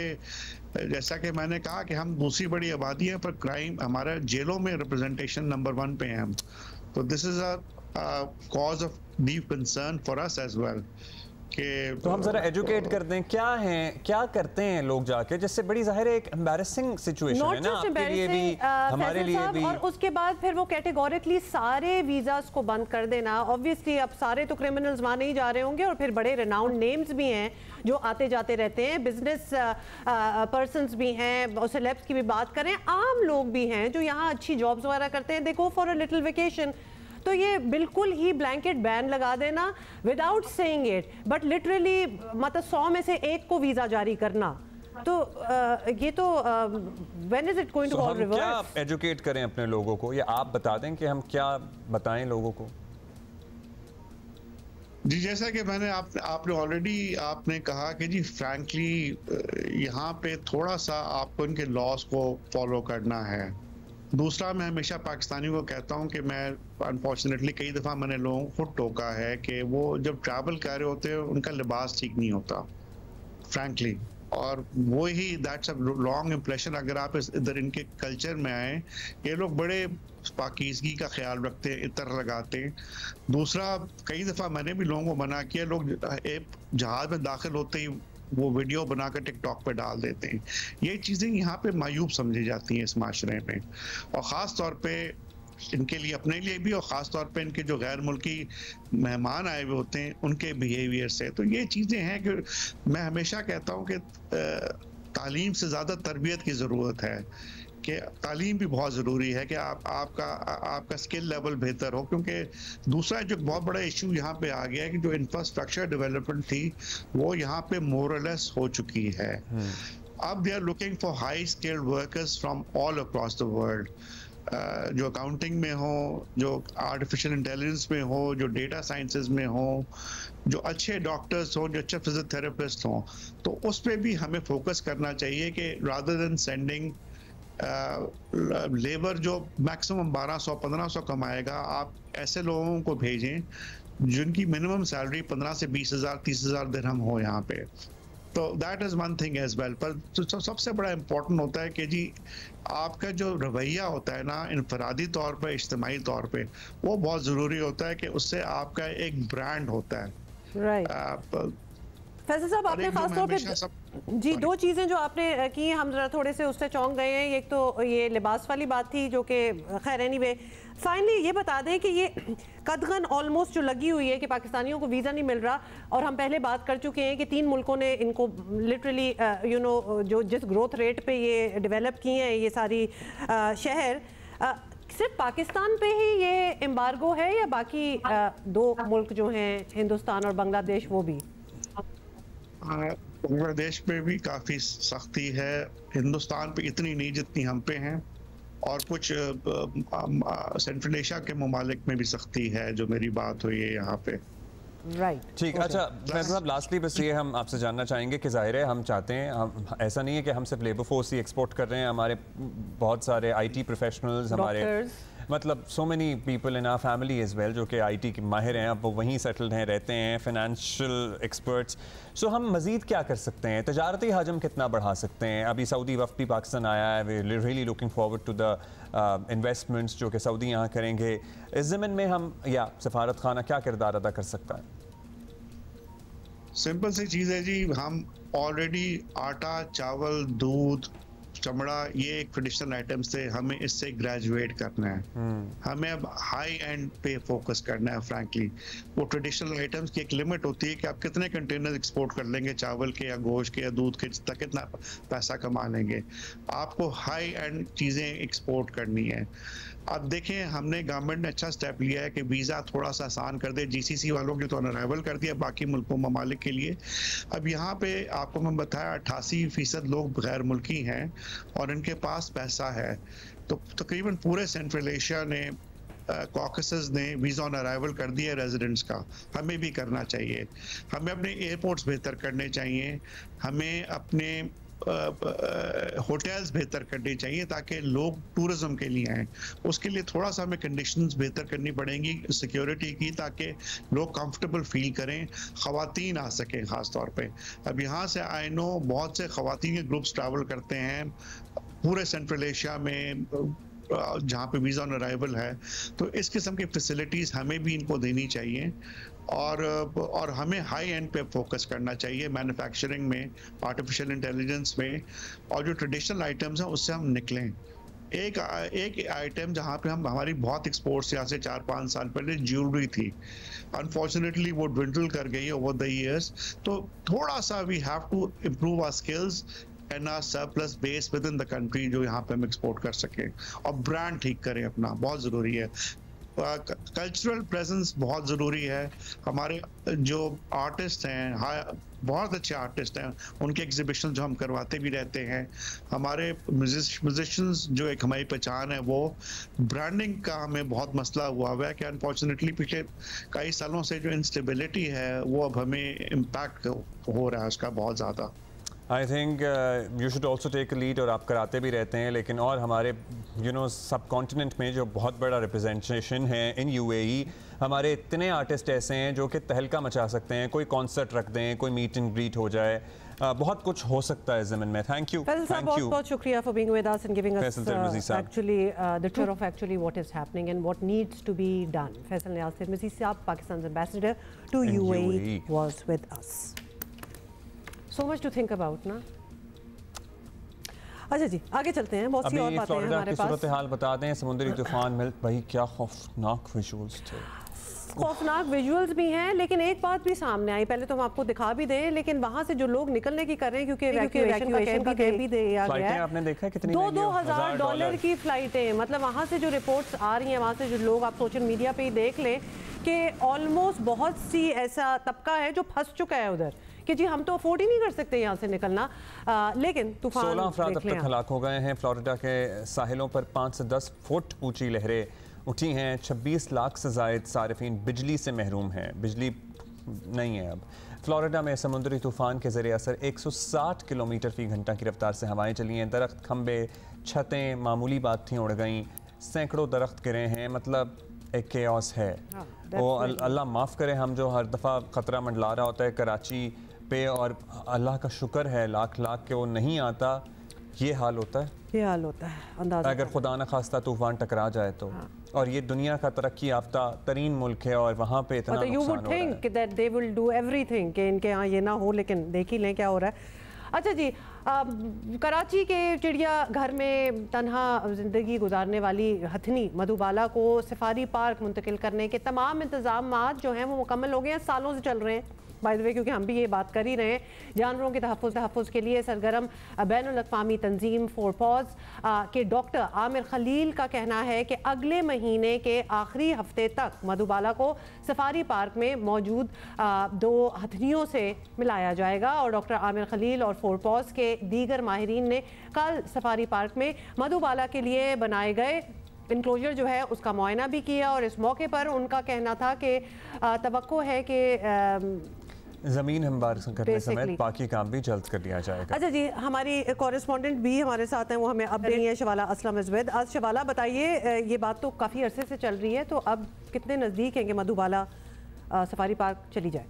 जैसा कि मैंने कहा कि हम दूसरी बड़ी आबादी है, पर क्राइम हमारा जेलों में रिप्रेजेंटेशन नंबर 1 पे है हम। तो this is a cause of deep concern for us as well. कि तो हम जरा एजुकेट कर दें, क्या करते हैं लोग जाके, जिससे बड़ी जाहिर है एक एम्बैरेसिंग सिचुएशन है ना आपके लिए भी, हमारे लिए भी। और उसके बाद फिर वो कैटेगोरिकली सारे वीजास को बंद कर देना। ऑब्वियसली अब सारे तो क्रिमिनल्स वहां नहीं जा रहे होंगे, और फिर बड़े रिनाउंड नेम्स भी हैं जो आते जाते रहते हैं, बिजनेस पर्सन्स भी हैं, और सेलेब्स की भी बात करें, आम लोग भी हैं जो यहाँ अच्छी जॉब्स वगैरह करते हैं, they go for a little vacation. तो ये बिल्कुल ही ब्लैंकेट बैन लगा देना without saying it, but literally मतलब 100 में से एक को वीजा जारी करना, तो ये तो when is it going to all reverse? क्या एजुकेट करें अपने लोगों को, या आप बता दें कि हम क्या बताएं लोगों को? जी, जैसा कि मैंने आपने ऑलरेडी आपने कहा कि जी फ्रैंकली यहाँ पे थोड़ा सा आपको इनके लॉस को फॉलो करना है। दूसरा, मैं हमेशा पाकिस्तानियों को कहता हूँ कि मैं अनफॉर्चुनेटली कई दफ़ा मैंने लोगों को टोका है कि वो जब ट्रैवल कर रहे होते हैं उनका लिबास ठीक नहीं होता फ्रैंकली, और वो ही दैट्स अ लॉन्ग इम्प्रेशन। अगर आप इधर इनके कल्चर में आए, ये लोग बड़े पाकीज़गी का ख्याल रखते हैं, इतर लगाते हैं। दूसरा, कई दफ़ा मैंने भी लोगों को मना किया, लोग जहाज़ में दाखिल होते ही वो वीडियो बनाकर टिकटॉक पे डाल देते हैं। ये चीज़ें यहाँ पे मायूब समझी जाती हैं इस माशरे में, और ख़ास तौर पे इनके लिए, अपने लिए भी, और ख़ास तौर पे इनके जो गैर मुल्की मेहमान आए हुए होते हैं उनके बिहेवियर से। तो ये चीज़ें हैं कि मैं हमेशा कहता हूँ कि तालीम से ज़्यादा तरबियत की ज़रूरत है, कि तालीम भी बहुत ज़रूरी है कि आपका स्किल लेवल बेहतर हो। क्योंकि दूसरा जो बहुत बड़ा इशू यहाँ पे आ गया है कि जो इंफ्रास्ट्रक्चर डेवलपमेंट थी वो यहाँ पे मोरलेस हो चुकी है। अब they are looking for high skilled workers from all across the world, जो अकाउंटिंग में हो, जो आर्टिफिशियल इंटेलिजेंस में हो, जो डेटा साइंसेज में हो, जो अच्छे डॉक्टर्स हों, जो अच्छे फिजियोथेरेपिस्ट हों। तो उस पर भी हमें फोकस करना चाहिए कि रादर देन सेंडिंग लेबर जो मैक्सिमम 1200-1500 कमाएगा, आप ऐसे लोगों को भेजें जिनकी मिनिमम सैलरी 15 से 20,000 30,000 दिरहम हो यहाँ पे। तो that is one thing as well. पर तो सबसे बड़ा इम्पोर्टेंट होता है कि जी आपका जो रवैया होता है ना, इनफरादी तौर पर, इज्तिमाई तौर पे, वो बहुत ज़रूरी होता है कि उससे आपका एक ब्रांड होता है। राइट। फैसल साहब, आपने खास तौर पे जी 2 चीज़ें जो आपने की, हम जरा थोड़े से उससे चौंक गए हैं। एक तो ये लिबास वाली बात थी जो कि खैर एनीवे, फाइनली ये बता दें कि ये कदगन ऑलमोस्ट जो लगी हुई है कि पाकिस्तानियों को वीज़ा नहीं मिल रहा, और हम पहले बात कर चुके हैं कि 3 मुल्कों ने इनको लिटरली जो जिस ग्रोथ रेट पे ये डेवलप किए हैं ये सारी शहर, सिर्फ पाकिस्तान पे ही ये एम्बार्गो है या बाकी 2 मुल्क जो हैं हिंदुस्तान और बांग्लादेश वो भी? बांग्लादेश में भी काफ़ी सख्ती है, हिंदुस्तान पे इतनी नहीं जितनी हम पे हैं, और कुछ सेंट्रल एशिया के ममालिक में भी सख्ती है, जो मेरी बात हुई है यहाँ पे। राइट, ठीक। अच्छा फैसल साहब, लास्टली बस ये हम आपसे जानना चाहेंगे कि ज़ाहिर है हम चाहते हैं, हम ऐसा नहीं है कि हम सिर्फ लेबर फोर्स ही एक्सपोर्ट कर रहे हैं, हमारे बहुत सारे आईटी प्रोफेशनल्स, हमारे मतलब so many people in our family as well जो कि आईटी के माहिर हैं, अब वो वहीं सेटल्ड हैं, रहते हैं, फाइनेंशियल एक्सपर्ट्स। सो हम मज़ीद क्या कर सकते हैं, तजारती हजम कितना बढ़ा सकते हैं? अभी सऊदी वफ़द भी पाकिस्तान आया है, we really looking forward to the investments जो कि सऊदी यहाँ करेंगे। इस ज़मीन में हम या सफारत खाना क्या किरदार अदा कर सकता है? सिंपल सी चीज़ है जी, हम ऑलरेडी आटा, चावल, दूध, चमड़ा, ये एक ट्रेडिशनल आइटम्स थे, हमें इससे ग्रेजुएट करना है। हमें अब हाई एंड पे फोकस करना है। फ्रैंकली वो ट्रेडिशनल आइटम्स की एक लिमिट होती है कि आप कितने कंटेनर एक्सपोर्ट कर लेंगे चावल के या गोश्त के या दूध के, जितना कितना पैसा कमा लेंगे। आपको हाई एंड चीज़ें एक्सपोर्ट करनी है। अब देखें, हमने गवर्नमेंट ने अच्छा स्टेप लिया है कि वीज़ा थोड़ा सा आसान कर दे, जीसीसी वालों के तो अराइवल कर दिया, बाकी मुल्कों ममालिक के लिए। अब यहाँ पे आपको मैं बताया 88% लोग गैर मुल्की हैं और इनके पास पैसा है। तो तकरीबन पूरे सेंट्रल एशिया ने, कॉकसस ने वीज़ा ऑन अराइवल कर दिया रेजिडेंट्स का। हमें भी करना चाहिए। हमें अपने एयरपोर्ट्स बेहतर करने चाहिए, हमें अपने होटल्स बेहतर करनी चाहिए ताकि लोग टूरिज्म के लिए आएँ। उसके लिए थोड़ा सा हमें कंडीशंस बेहतर करनी पड़ेंगी सिक्योरिटी की, ताकि लोग कंफर्टेबल फील करें, ख़वातीन आ सकें ख़ास तौर पे। अब यहाँ से आई नो बहुत से ख़वातीन के ग्रुप्स ट्रैवल करते हैं पूरे सेंट्रल एशिया में, जहाँ पे वीज़ा ऑन अराइवल है। तो इस किस्म की फैसिलिटीज़ हमें भी इनको देनी चाहिए और हमें हाई एंड पे फोकस करना चाहिए, मैन्युफैक्चरिंग में, आर्टिफिशियल इंटेलिजेंस में, और जो ट्रेडिशनल आइटम्स हैं उससे हम निकलें। एक आइटम जहाँ पे हम हमारी बहुत एक्सपोर्ट्स यहाँ से 4-5 साल पहले ज्वेलरी थी, अनफॉर्चुनेटली वो ड्विंडल कर गई ओवर द ईयर्स। तो थोड़ा सा we have to improve our skills and our surplus base within the country, जो यहाँ पे हम एक्सपोर्ट कर सकें, और ब्रांड ठीक करें अपना, बहुत ज़रूरी है। कल्चरल प्रेजेंस बहुत ज़रूरी है। हमारे जो आर्टिस्ट हैं, बहुत अच्छे आर्टिस्ट हैं, उनके एग्जीबिशन जो हम करवाते भी रहते हैं। हमारे म्यूजिशियंस जो एक हमारी पहचान है, वो ब्रांडिंग का हमें बहुत मसला हुआ है कि अनफॉर्चुनेटली पिछले कई सालों से जो इंस्टेबिलिटी है वो अब हमें इम्पैक्ट हो रहा है उसका बहुत ज़्यादा। I think you should also take a lead, और आप कराते भी रहते हैं, लेकिन और हमारे सब कॉन्टिनेंट में जो बहुत बड़ा रिप्रेजेंटेशन है इन UAE, हमारे इतने आर्टिस्ट ऐसे हैं जो कि तहलका मचा सकते हैं। कोई कॉन्सर्ट रख दें, कोई मीट एंड ग्रीट हो जाए, बहुत कुछ हो सकता है ज़मीन में। थैंक यू, बहुत बहुत शुक्रिया for being with us and giving us actually the tour of actually what is happening and what needs to be done. Faisal Niaz Majeed साहब, Pakistan ambassador to UAE was with us. So much to think about ना। अच्छा जी, आगे चलते हैं, बहुत सी और बातें हैं हमारे पास। सूरत हाल बता दें, समुद्री तूफान में भाई क्या खौफनाक विजुअल्स थे। खौफनाक विजुअल्स भी हैं, लेकिन एक बात भी सामने आई, पहले तो हम आपको दिखा भी दें, लेकिन वहां से जो लोग निकलने की कर रहे हैं, क्योंकि इवैक्यूएशन का कह भी दिया गया है, आपने देखा कितनी $2,000 की फ्लाइटें, मतलब वहां से जो रिपोर्ट्स आ रही हैं, वहां से जो लोग, आप सोशल मीडिया पे ही देख लें कि ऑलमोस्ट बहुत सी ऐसा तबका है जो फंस चुका है उधर कि जी हम तो अफोर्ड ही नहीं कर सकते यहाँ से निकलना। लेकिन तूफान 16 अफराद अब तक हलाक हो गए हैं। फ्लोरिडा के साहिलों पर 5 से 10 फुट ऊंची लहरें उठी हैं। 26 लाख से ज़ायद सारिफीन बिजली से महरूम हैं, बिजली नहीं है अब। फ्लोरिडा में समुद्री तूफान के ज़रिए असर 160 किलोमीटर फी घंटा की रफ्तार से हवाएं चली हैं। दरख्त, खंबे, छतें मामूली बात थी उड़ गईं, सैकड़ों दरख्त गिरे हैं। मतलब एक केओस है। वो अल्लाह माफ़ करे, हम जो हर दफ़ा ख़तरा मंडला रहा होता है कराची पे, और अल्लाह का शुक्र है लाख लाख के वो नहीं आता, ये हाल होता है, ये हाल होता है। अंदाज़ा अगर खुदा न खास्ता तूफान टकरा जाए तो। और ये दुनिया का तरक्की याफ्ता तरीन मुल्क है, और वहाँ पे इतना नुकसान हो रहा है। You would think that they will do everything कि इनके यहाँ ये ना हो, लेकिन देख ही लें क्या हो रहा है। अच्छा जी, कराची के चिड़िया घर में तन्हा ज़िंदगी गुजारने वाली हथनी मधुबाला को सफारी पार्क मुंतकिल करने के तमाम इंतजाम जो हैं वो मुकम्मल हो गए हैं, सालों से चल रहे हैं बाय द वे, क्योंकि हम भी ये बात कर ही रहे हैं। जानवरों के तहफ़्फ़ुज़ के लिए सरगर्म बैनुल-अक़वामी तंजीम फोरपॉज के डॉक्टर आमिर खलील का कहना है कि अगले महीने के आखिरी हफ्ते तक मधुबाला को सफारी पार्क में मौजूद 2 हथनियों से मिलाया जाएगा। और डॉक्टर आमिर खलील और फोरपॉज के दीगर माहिरीन ने कल सफारी पार्क में मधुबाला के लिए बनाए गए इनक्लोजर जो है उसका मुआयना भी किया, और इस मौके पर उनका कहना था कि तवक्को है कि ज़मीन हमवार करने समेत बाकी काम भी जल्द कर लिया जाएगा। अच्छा जी, हमारी कॉरेस्पॉन्डेंट भी हमारे साथ हैं, वो हमें अपडेट है शवाला असलम इज़विद। आज शवाला बताइए, ये बात तो काफ़ी अरसे से चल रही है, तो अब कितने नज़दीक हैं कि मधुबाला सफारी पार्क चली जाए?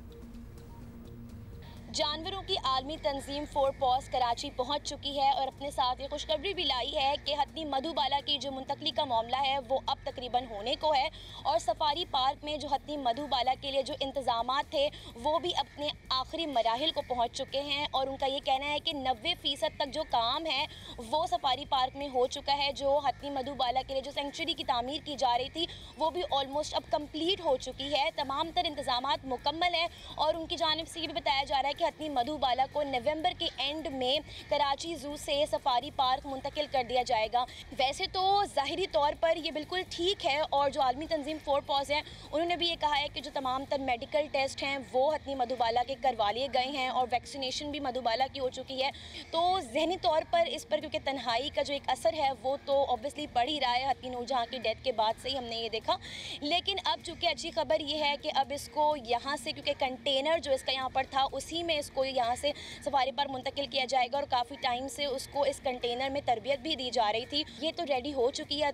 जानवरों की आलमी तंजीम फोरपॉज कराची पहुंच चुकी है और अपने साथ ये खुशखबरी भी लाई है कि हथनी मधुबाला की जो मुंतकली का मामला है वो अब तकरीबन होने को है, और सफारी पार्क में जो हथनी मधुबाला के लिए जो इंतजामात थे वो भी अपने आखिरी मराहिल को पहुंच चुके हैं। और उनका ये कहना है कि 90% तक जो काम है वो सफारी पार्क में हो चुका है। जो हथनी मधुबाला के लिए जो सेंचुरी की तामीर की जा रही थी वो भी ऑलमोस्ट अब कंप्लीट हो चुकी है, तमाम तर इंतजामात मुकम्मल हैं। और उनकी जानिब से ये भी बताया जा रहा है कि हथनी मधुबाला को नवंबर के एंड में कराची जू से सफारी पार्क मुंतकिल कर दिया जाएगा। वैसे तो ज़ाहिरी तौर पर ये बिल्कुल ठीक है, और जो आलमी तंजीम फोरपॉज हैं उन्होंने भी ये कहा है कि जो तमाम तर मेडिकल टेस्ट हैं वो हथनी मधुबाला के करवा लिए गए हैं, और वैक्सीनेशन भी मधुबाला की हो चुकी है। तो जहनी तौर पर इस पर क्योंकि तन्हाई का जो एक असर है वो तो ऑब्वियसली पड़ ही रहा है, हथनी नूरजहां की डेथ के बाद से ही हमने ये देखा। लेकिन अब चूँकि अच्छी खबर ये है कि अब इसको यहाँ से, क्योंकि कंटेनर जो इसका यहाँ पर था उसी में इसको यहाँ से सफारी पार्क मुंतकिल किया जाएगा और काफ़ी टाइम से उसको इस कंटेनर में तरबियत भी दी जा रही थी। ये तो रेडी हो चुकी है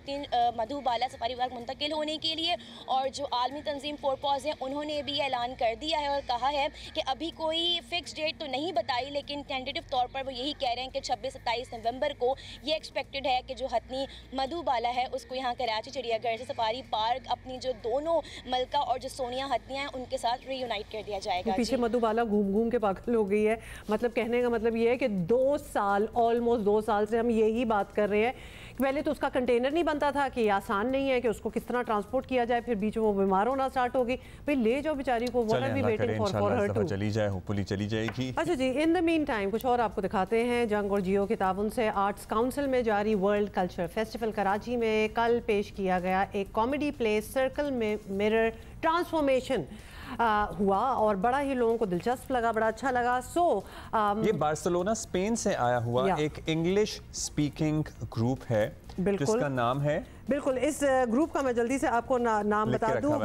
मधुबाला सफारी पार्क मुंतकिल होने के लिए, और जो आलमी तंजीम फोरपॉज है उन्होंने भी ऐलान कर दिया है और कहा है कि अभी कोई फिक्स डेट तो नहीं बताई, लेकिन टेंटेटिव तौर पर वो यही कह रहे हैं कि 26-27 नवंबर को ये एक्सपेक्टेड है कि जो हथनी मधुबाला है उसको यहाँ कराची चिड़ियाघर से सफारी पार्क अपनी जो दोनों मलका और जो सोनिया हथनियाँ हैं उनके साथ रीयूनाइट कर दिया जाएगा। पीछे मधुबाला घूम घूम के पागल हो गई है। मतलब कहने का मतलब ये है कि 2 साल, ऑलमोस्ट 2 साल से हम यही बात कर रहे हैं। पहले तो उसका कंटेनर नहीं बनता था कि आसान नहीं है कि उसको किस तरह ट्रांसपोर्ट किया जाए, फिर बीच में वो बीमार होना स्टार्ट होगी, भाई ले जाओ बेचारी को। What are we waiting for her to चली जाए, होपफुली चली जाएगी। अच्छा जी, इन द मीन टाइम कुछ और आपको दिखाते हैं। जंग और जियो के ताउन से आर्ट्स काउंसिल में जारी वर्ल्ड कल्चर फेस्टिवल कराची में कल पेश किया गया एक comedy play circle mirror transformation हुआ और बड़ा ही लोगों को दिलचस्प लगा, बड़ा अच्छा लगा। ये बार्सिलोना स्पेन से आया हुआ एक इंग्लिश स्पीकिंग ग्रुप है जिसका नाम है, बिल्कुल इस ग्रुप का मैं जल्दी से आपको नाम बता दूं,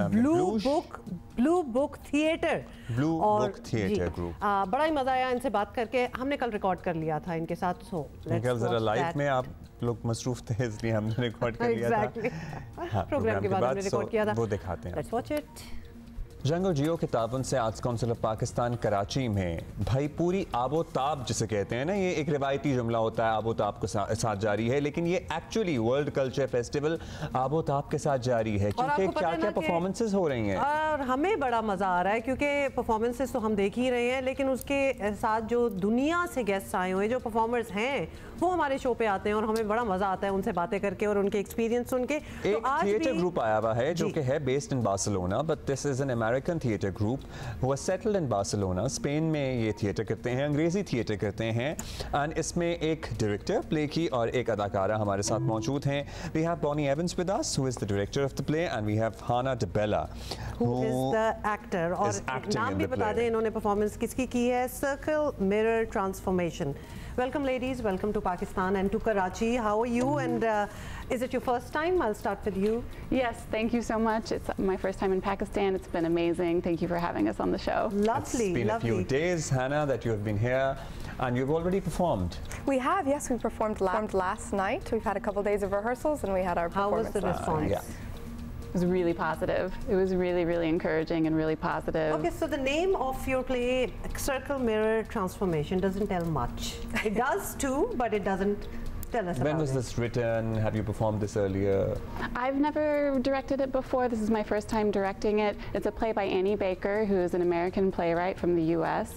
ब्लू बुक थिएटर ग्रुप। बड़ा ही मजा आया इनसे बात करके। हमने कल रिकॉर्ड कर लिया था इनके साथ, सो जरा लाइव में आप लोग मसरूफ थे इसलिए हमने रिकॉर्ड कर लिया था। प्रोग्राम के बाद हमने रिकॉर्ड किया था, वो दिखाते हैं। Let's watch it. जंग और जियो के ताबन से arts council of Pakistan Karachi में भाई पूरी आबोताब जिसे कहते हैं ना, ये एक रिवायती जुमला होता है आबोताब के साथ जारी है, लेकिन ये एक्चुअली वर्ल्ड कल्चर फेस्टिवल आबोताब के साथ जारी है क्योंकि क्या क्या परफॉर्मेंसेस हो रही हैं और हमें बड़ा मजा आ रहा है क्योंकि परफॉर्मेंसेस तो हम देख ही रहे हैं, लेकिन उसके साथ जो दुनिया से गेस्ट आए हुए जो परफॉर्मर्स हैं वो हमारे शो पे आते हैं और हमें बड़ा मजा आता है उनसे बातें करके और उनके एक्सपीरियंस सुन के। एक थिएटर ग्रुप आया हुआ है जो कि है based in Barcelona, but this is an American theatre group who are settled in Barcelona. Spain में ये थिएटर करते हैं, अंग्रेजी थिएटर करते हैं, एंड इसमें एक डायरेक्टर प्ले की और एक अदाकारा हमारे साथ मौजूद हैं। We have Bonnie Evans with us who is the director of the play, and we have Hannah Dabela who is the actor. और नाम भी बता दें इन्होंने परफॉर्मेंस किसकी की है, circle mirror transformation. Welcome ladies, welcome to Pakistan and to Karachi. How are you and is it your first time? I'll start with you. Yes, thank you so much. It's my first time in Pakistan. It's been amazing. Thank you for having us on the show. Lovely, it's been lovely. a few days, Hannah, that you have been here and you've already performed. We have, yes. We performed last night. We've had a couple days of rehearsals and we had our performance. How was the response? Yeah. It was really positive. It was really, really encouraging and really positive. Okay, so the name of your play, Circle Mirror Transformation, doesn't tell much. It does too, but it doesn't tell us about it. When was this written? Have you performed this earlier? I've never directed it before. This is my first time directing it. It's a play by Annie Baker, who is an American playwright from the US.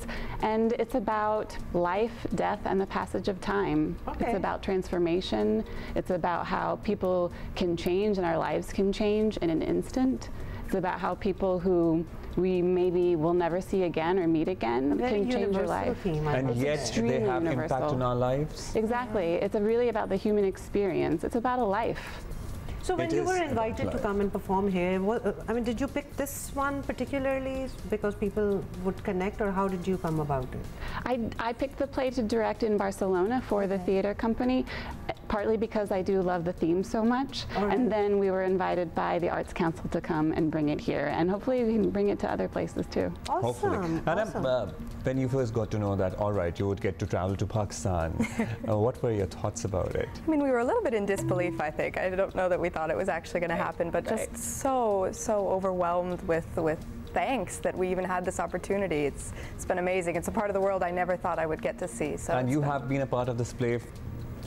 And it's about life, death, and the passage of time. Okay. It's about transformation. It's about how people can change and our lives can change in an instant. It's about how people who we maybe will never see again or meet again can change your life. And yet they have impact on our lives. Exactly. It's really about the human experience. It's about a life. So when you were invited to come and perform here, I mean, did you pick this one particularly because people would connect, or how did you come about it? I picked the play to direct in Barcelona for the theater company, partly because I do love the theme so much, and then we were invited by the Arts Council to come and bring it here, and hopefully we can bring it to other places too. Awesome. Hopefully. And when you first got to know that, all right, you would get to travel to Pakistan, what were your thoughts about it? I mean, we were a little bit in disbelief, I think. I don't know that we thought it was actually going to happen, but just so overwhelmed with thanks that we even had this opportunity. It's been amazing. It's a part of the world I never thought I would get to see. So and you have been a part of this play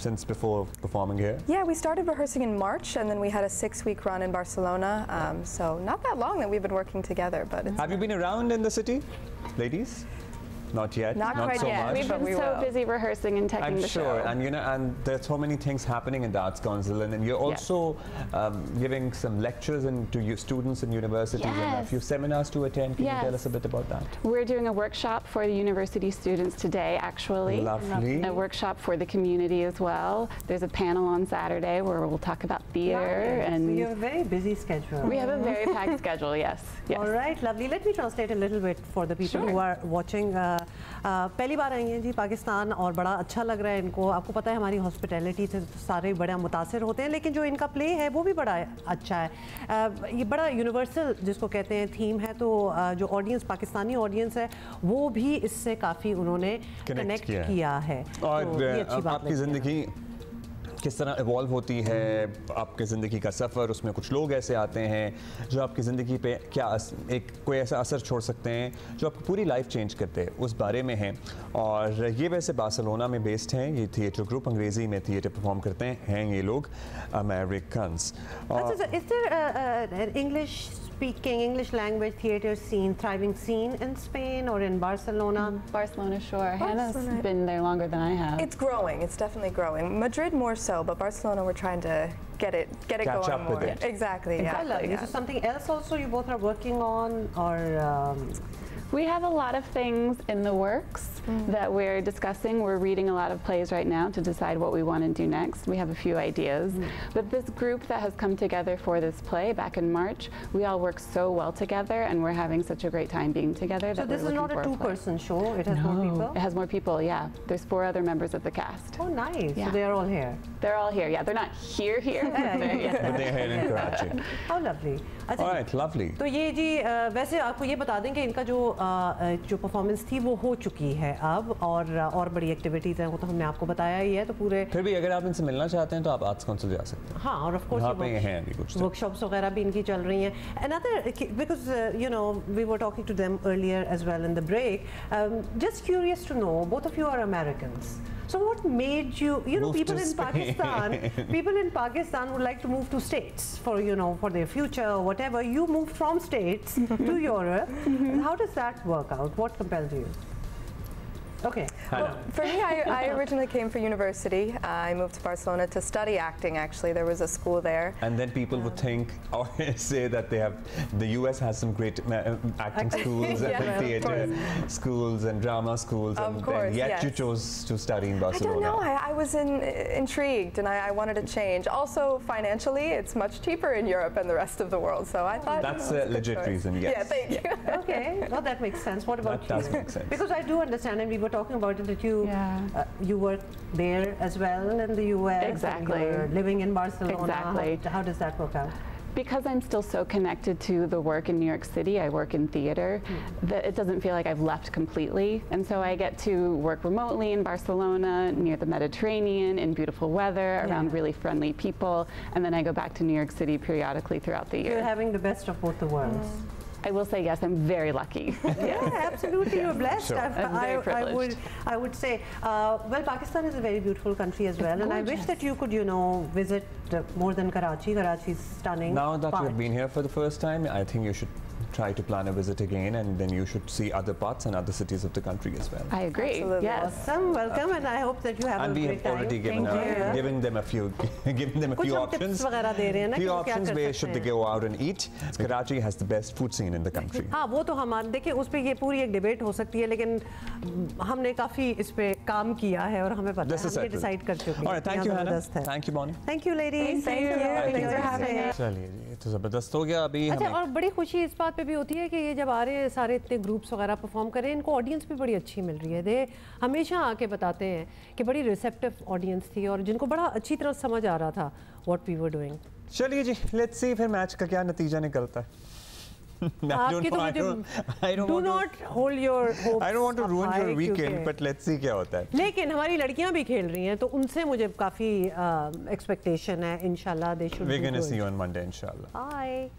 since before performing here? Yeah, we started rehearsing in March, and then we had a 6-week run in Barcelona. So not that long that we've been working together, but it's have you been around in the city, ladies? Not yet. Not quite so yet. Much. We've been so busy rehearsing and teching the show. I'm sure, and you know, and there's so many things happening in the Arts Council, and you're also giving some lectures to students in universities and a few seminars to attend. Can you tell us a bit about that? We're doing a workshop for the university students today, actually. Lovely. A workshop for the community as well. There's a panel on Saturday where we'll talk about theatre. And so you have a very busy schedule. We have a very packed schedule, yes. All right, lovely. Let me translate a little bit for the people who are watching. पहली बार आई हैं जी पाकिस्तान और बड़ा अच्छा लग रहा है इनको। आपको पता है हमारी हॉस्पिटैलिटी से सारे बड़ा मुतासिर होते हैं, लेकिन जो इनका प्ले है वो भी बड़ा अच्छा है। ये बड़ा यूनिवर्सल जिसको कहते हैं थीम है, तो जो ऑडियंस पाकिस्तानी ऑडियंस है वो भी इससे काफ़ी उन्होंने कनेक्ट किया है। और तो ये अच्छी बात आपकी ज़िंदगी किस तरह इवॉल्व होती है, आपके ज़िंदगी का सफ़र, उसमें कुछ लोग ऐसे आते हैं जो आपकी ज़िंदगी पे क्या कोई ऐसा असर छोड़ सकते हैं जो आपकी पूरी लाइफ चेंज करते हैं, उस बारे में हैं। और ये वैसे बार्सिलोना में बेस्ड हैं, ये थिएटर ग्रुप, अंग्रेज़ी में थिएटर परफॉर्म करते हैं ये लोग Americans. English speaking English language theater scene, thriving scene in Spain or in Barcelona? Barcelona, sure. Hannah's been there longer than I have. It's growing. It's definitely growing. Madrid more so, but Barcelona we're trying to get it Catch going up more. with it. Exactly. I love it. Is there something else also you both are working on, or? We have a lot of things in the works that we're discussing. We're reading a lot of plays right now to decide what we want to do next. We have a few ideas. But this group that has come together for this play back in March, we all work so well together and we're having such a great time being together. So this is not a two-person show? It has more people? It has more people, yeah. There's 4 other members of the cast. Oh, nice. Yeah. So they're all here? They're all here, yeah. They're not here, But they're here in Karachi. How lovely. All right, lovely. तो ये जी वैसे आपको ये बता दें कि इनका जो परफॉर्मेंस थी वो हो चुकी है अब, और बड़ी एक्टिविटीज़ हैं वो तो हमने आपको बताया ही है। तो पूरे फिर भी अगर आप इनसे मिलना चाहते हैं तो आप आर्ट्स काउंसिल जा सकते हैं। हाँ, और ऑफ कोर्स वर्कशॉप्स वगैरह भी इनकी चल रही हैं। Another, because you know we were talking to them earlier as well in the break. Just curious to know, both of you are Americans. So what made you know, people in Pakistan would like to move to states for, you know, for their future or whatever. You moved from states to Europe. How does that work out? What compelled you? Okay. Well, for me, I originally came for university. I moved to Barcelona to study acting, actually. There was a school there. And then people would think or say that the US has some great acting schools and theater schools and drama schools. Of course, yet you chose to study in Barcelona. I don't know. I was intrigued and I wanted to change. Also, financially, it's much cheaper in Europe and the rest of the world. So I thought that's a legit reason, yes. Yeah, thank you. Okay, well, that makes sense. What about you? That does make sense. Because I do understand, and we were talking about it, that you work there as well in the US. Exactly. And you're living in Barcelona. Exactly. How does that work out? Because I'm still so connected to the work in New York City, I work in theater, that it doesn't feel like I've left completely. And so I get to work remotely in Barcelona, near the Mediterranean, in beautiful weather, around really friendly people. And then I go back to New York City periodically throughout the year. You're having the best of both the worlds. I will say yes, I'm very lucky. Yeah, absolutely, you're blessed. Sure. I'm very privileged. I would say, well, Pakistan is a very beautiful country as well, and I wish that you could, you know, visit more than Karachi. Karachi is stunning. Now that you've been here for the first time, I think you should try to plan a visit again, and then you should see other parts and other cities of the country as well. I agree. Absolutely. Yes. Awesome. Welcome, and I hope that you have and a great time. And we have already given them a few options. Few options where should they go out and eat. Karachi has the best food scene in the country. हाँ, वो तो हमारे देखिए उस पे ये पूरी एक डिबेट हो सकती है, लेकिन हमने काफी इस पे काम किया है और हमें पता है, हम ये डिसाइड कर चुके हैं। All right, thank you, Hannah. Thank you, Bonnie. Thank you, ladies. Thank you. Thanks for having us. चलिए जी, ये तो ज़बरदस्त हो गया अभी। अच्छा, और बड़ी खुशी इस बात पे भी होती है कि ये जब आ रहे हैं सारे इतने ग्रुप्स वगैरह परफॉर्म कर रहे हैं, इनको ऑडियंस भी बड़ी अच्छी मिल रही है। दे हमेशा आके बताते हैं कि बड़ी रिसेप्टिव ऑडियंस थी और जिनको बड़ा अच्छी तरह समझ आ रहा था व्हाट वी वर डूइंग। चलिए जी, लेट्स सी फिर मैच का क्या नतीजा निकलता है। आपकी तो do not hold your hopes. I don't want to ruin your weekend, but let's see क्या होता है। लेकिन हमारी लड़कियां भी खेल रही हैं, तो उनसे मुझे काफी एक्सपेक्टेशन है। इंशाल्लाह they should. We're gonna see you on Monday, inshallah. Bye.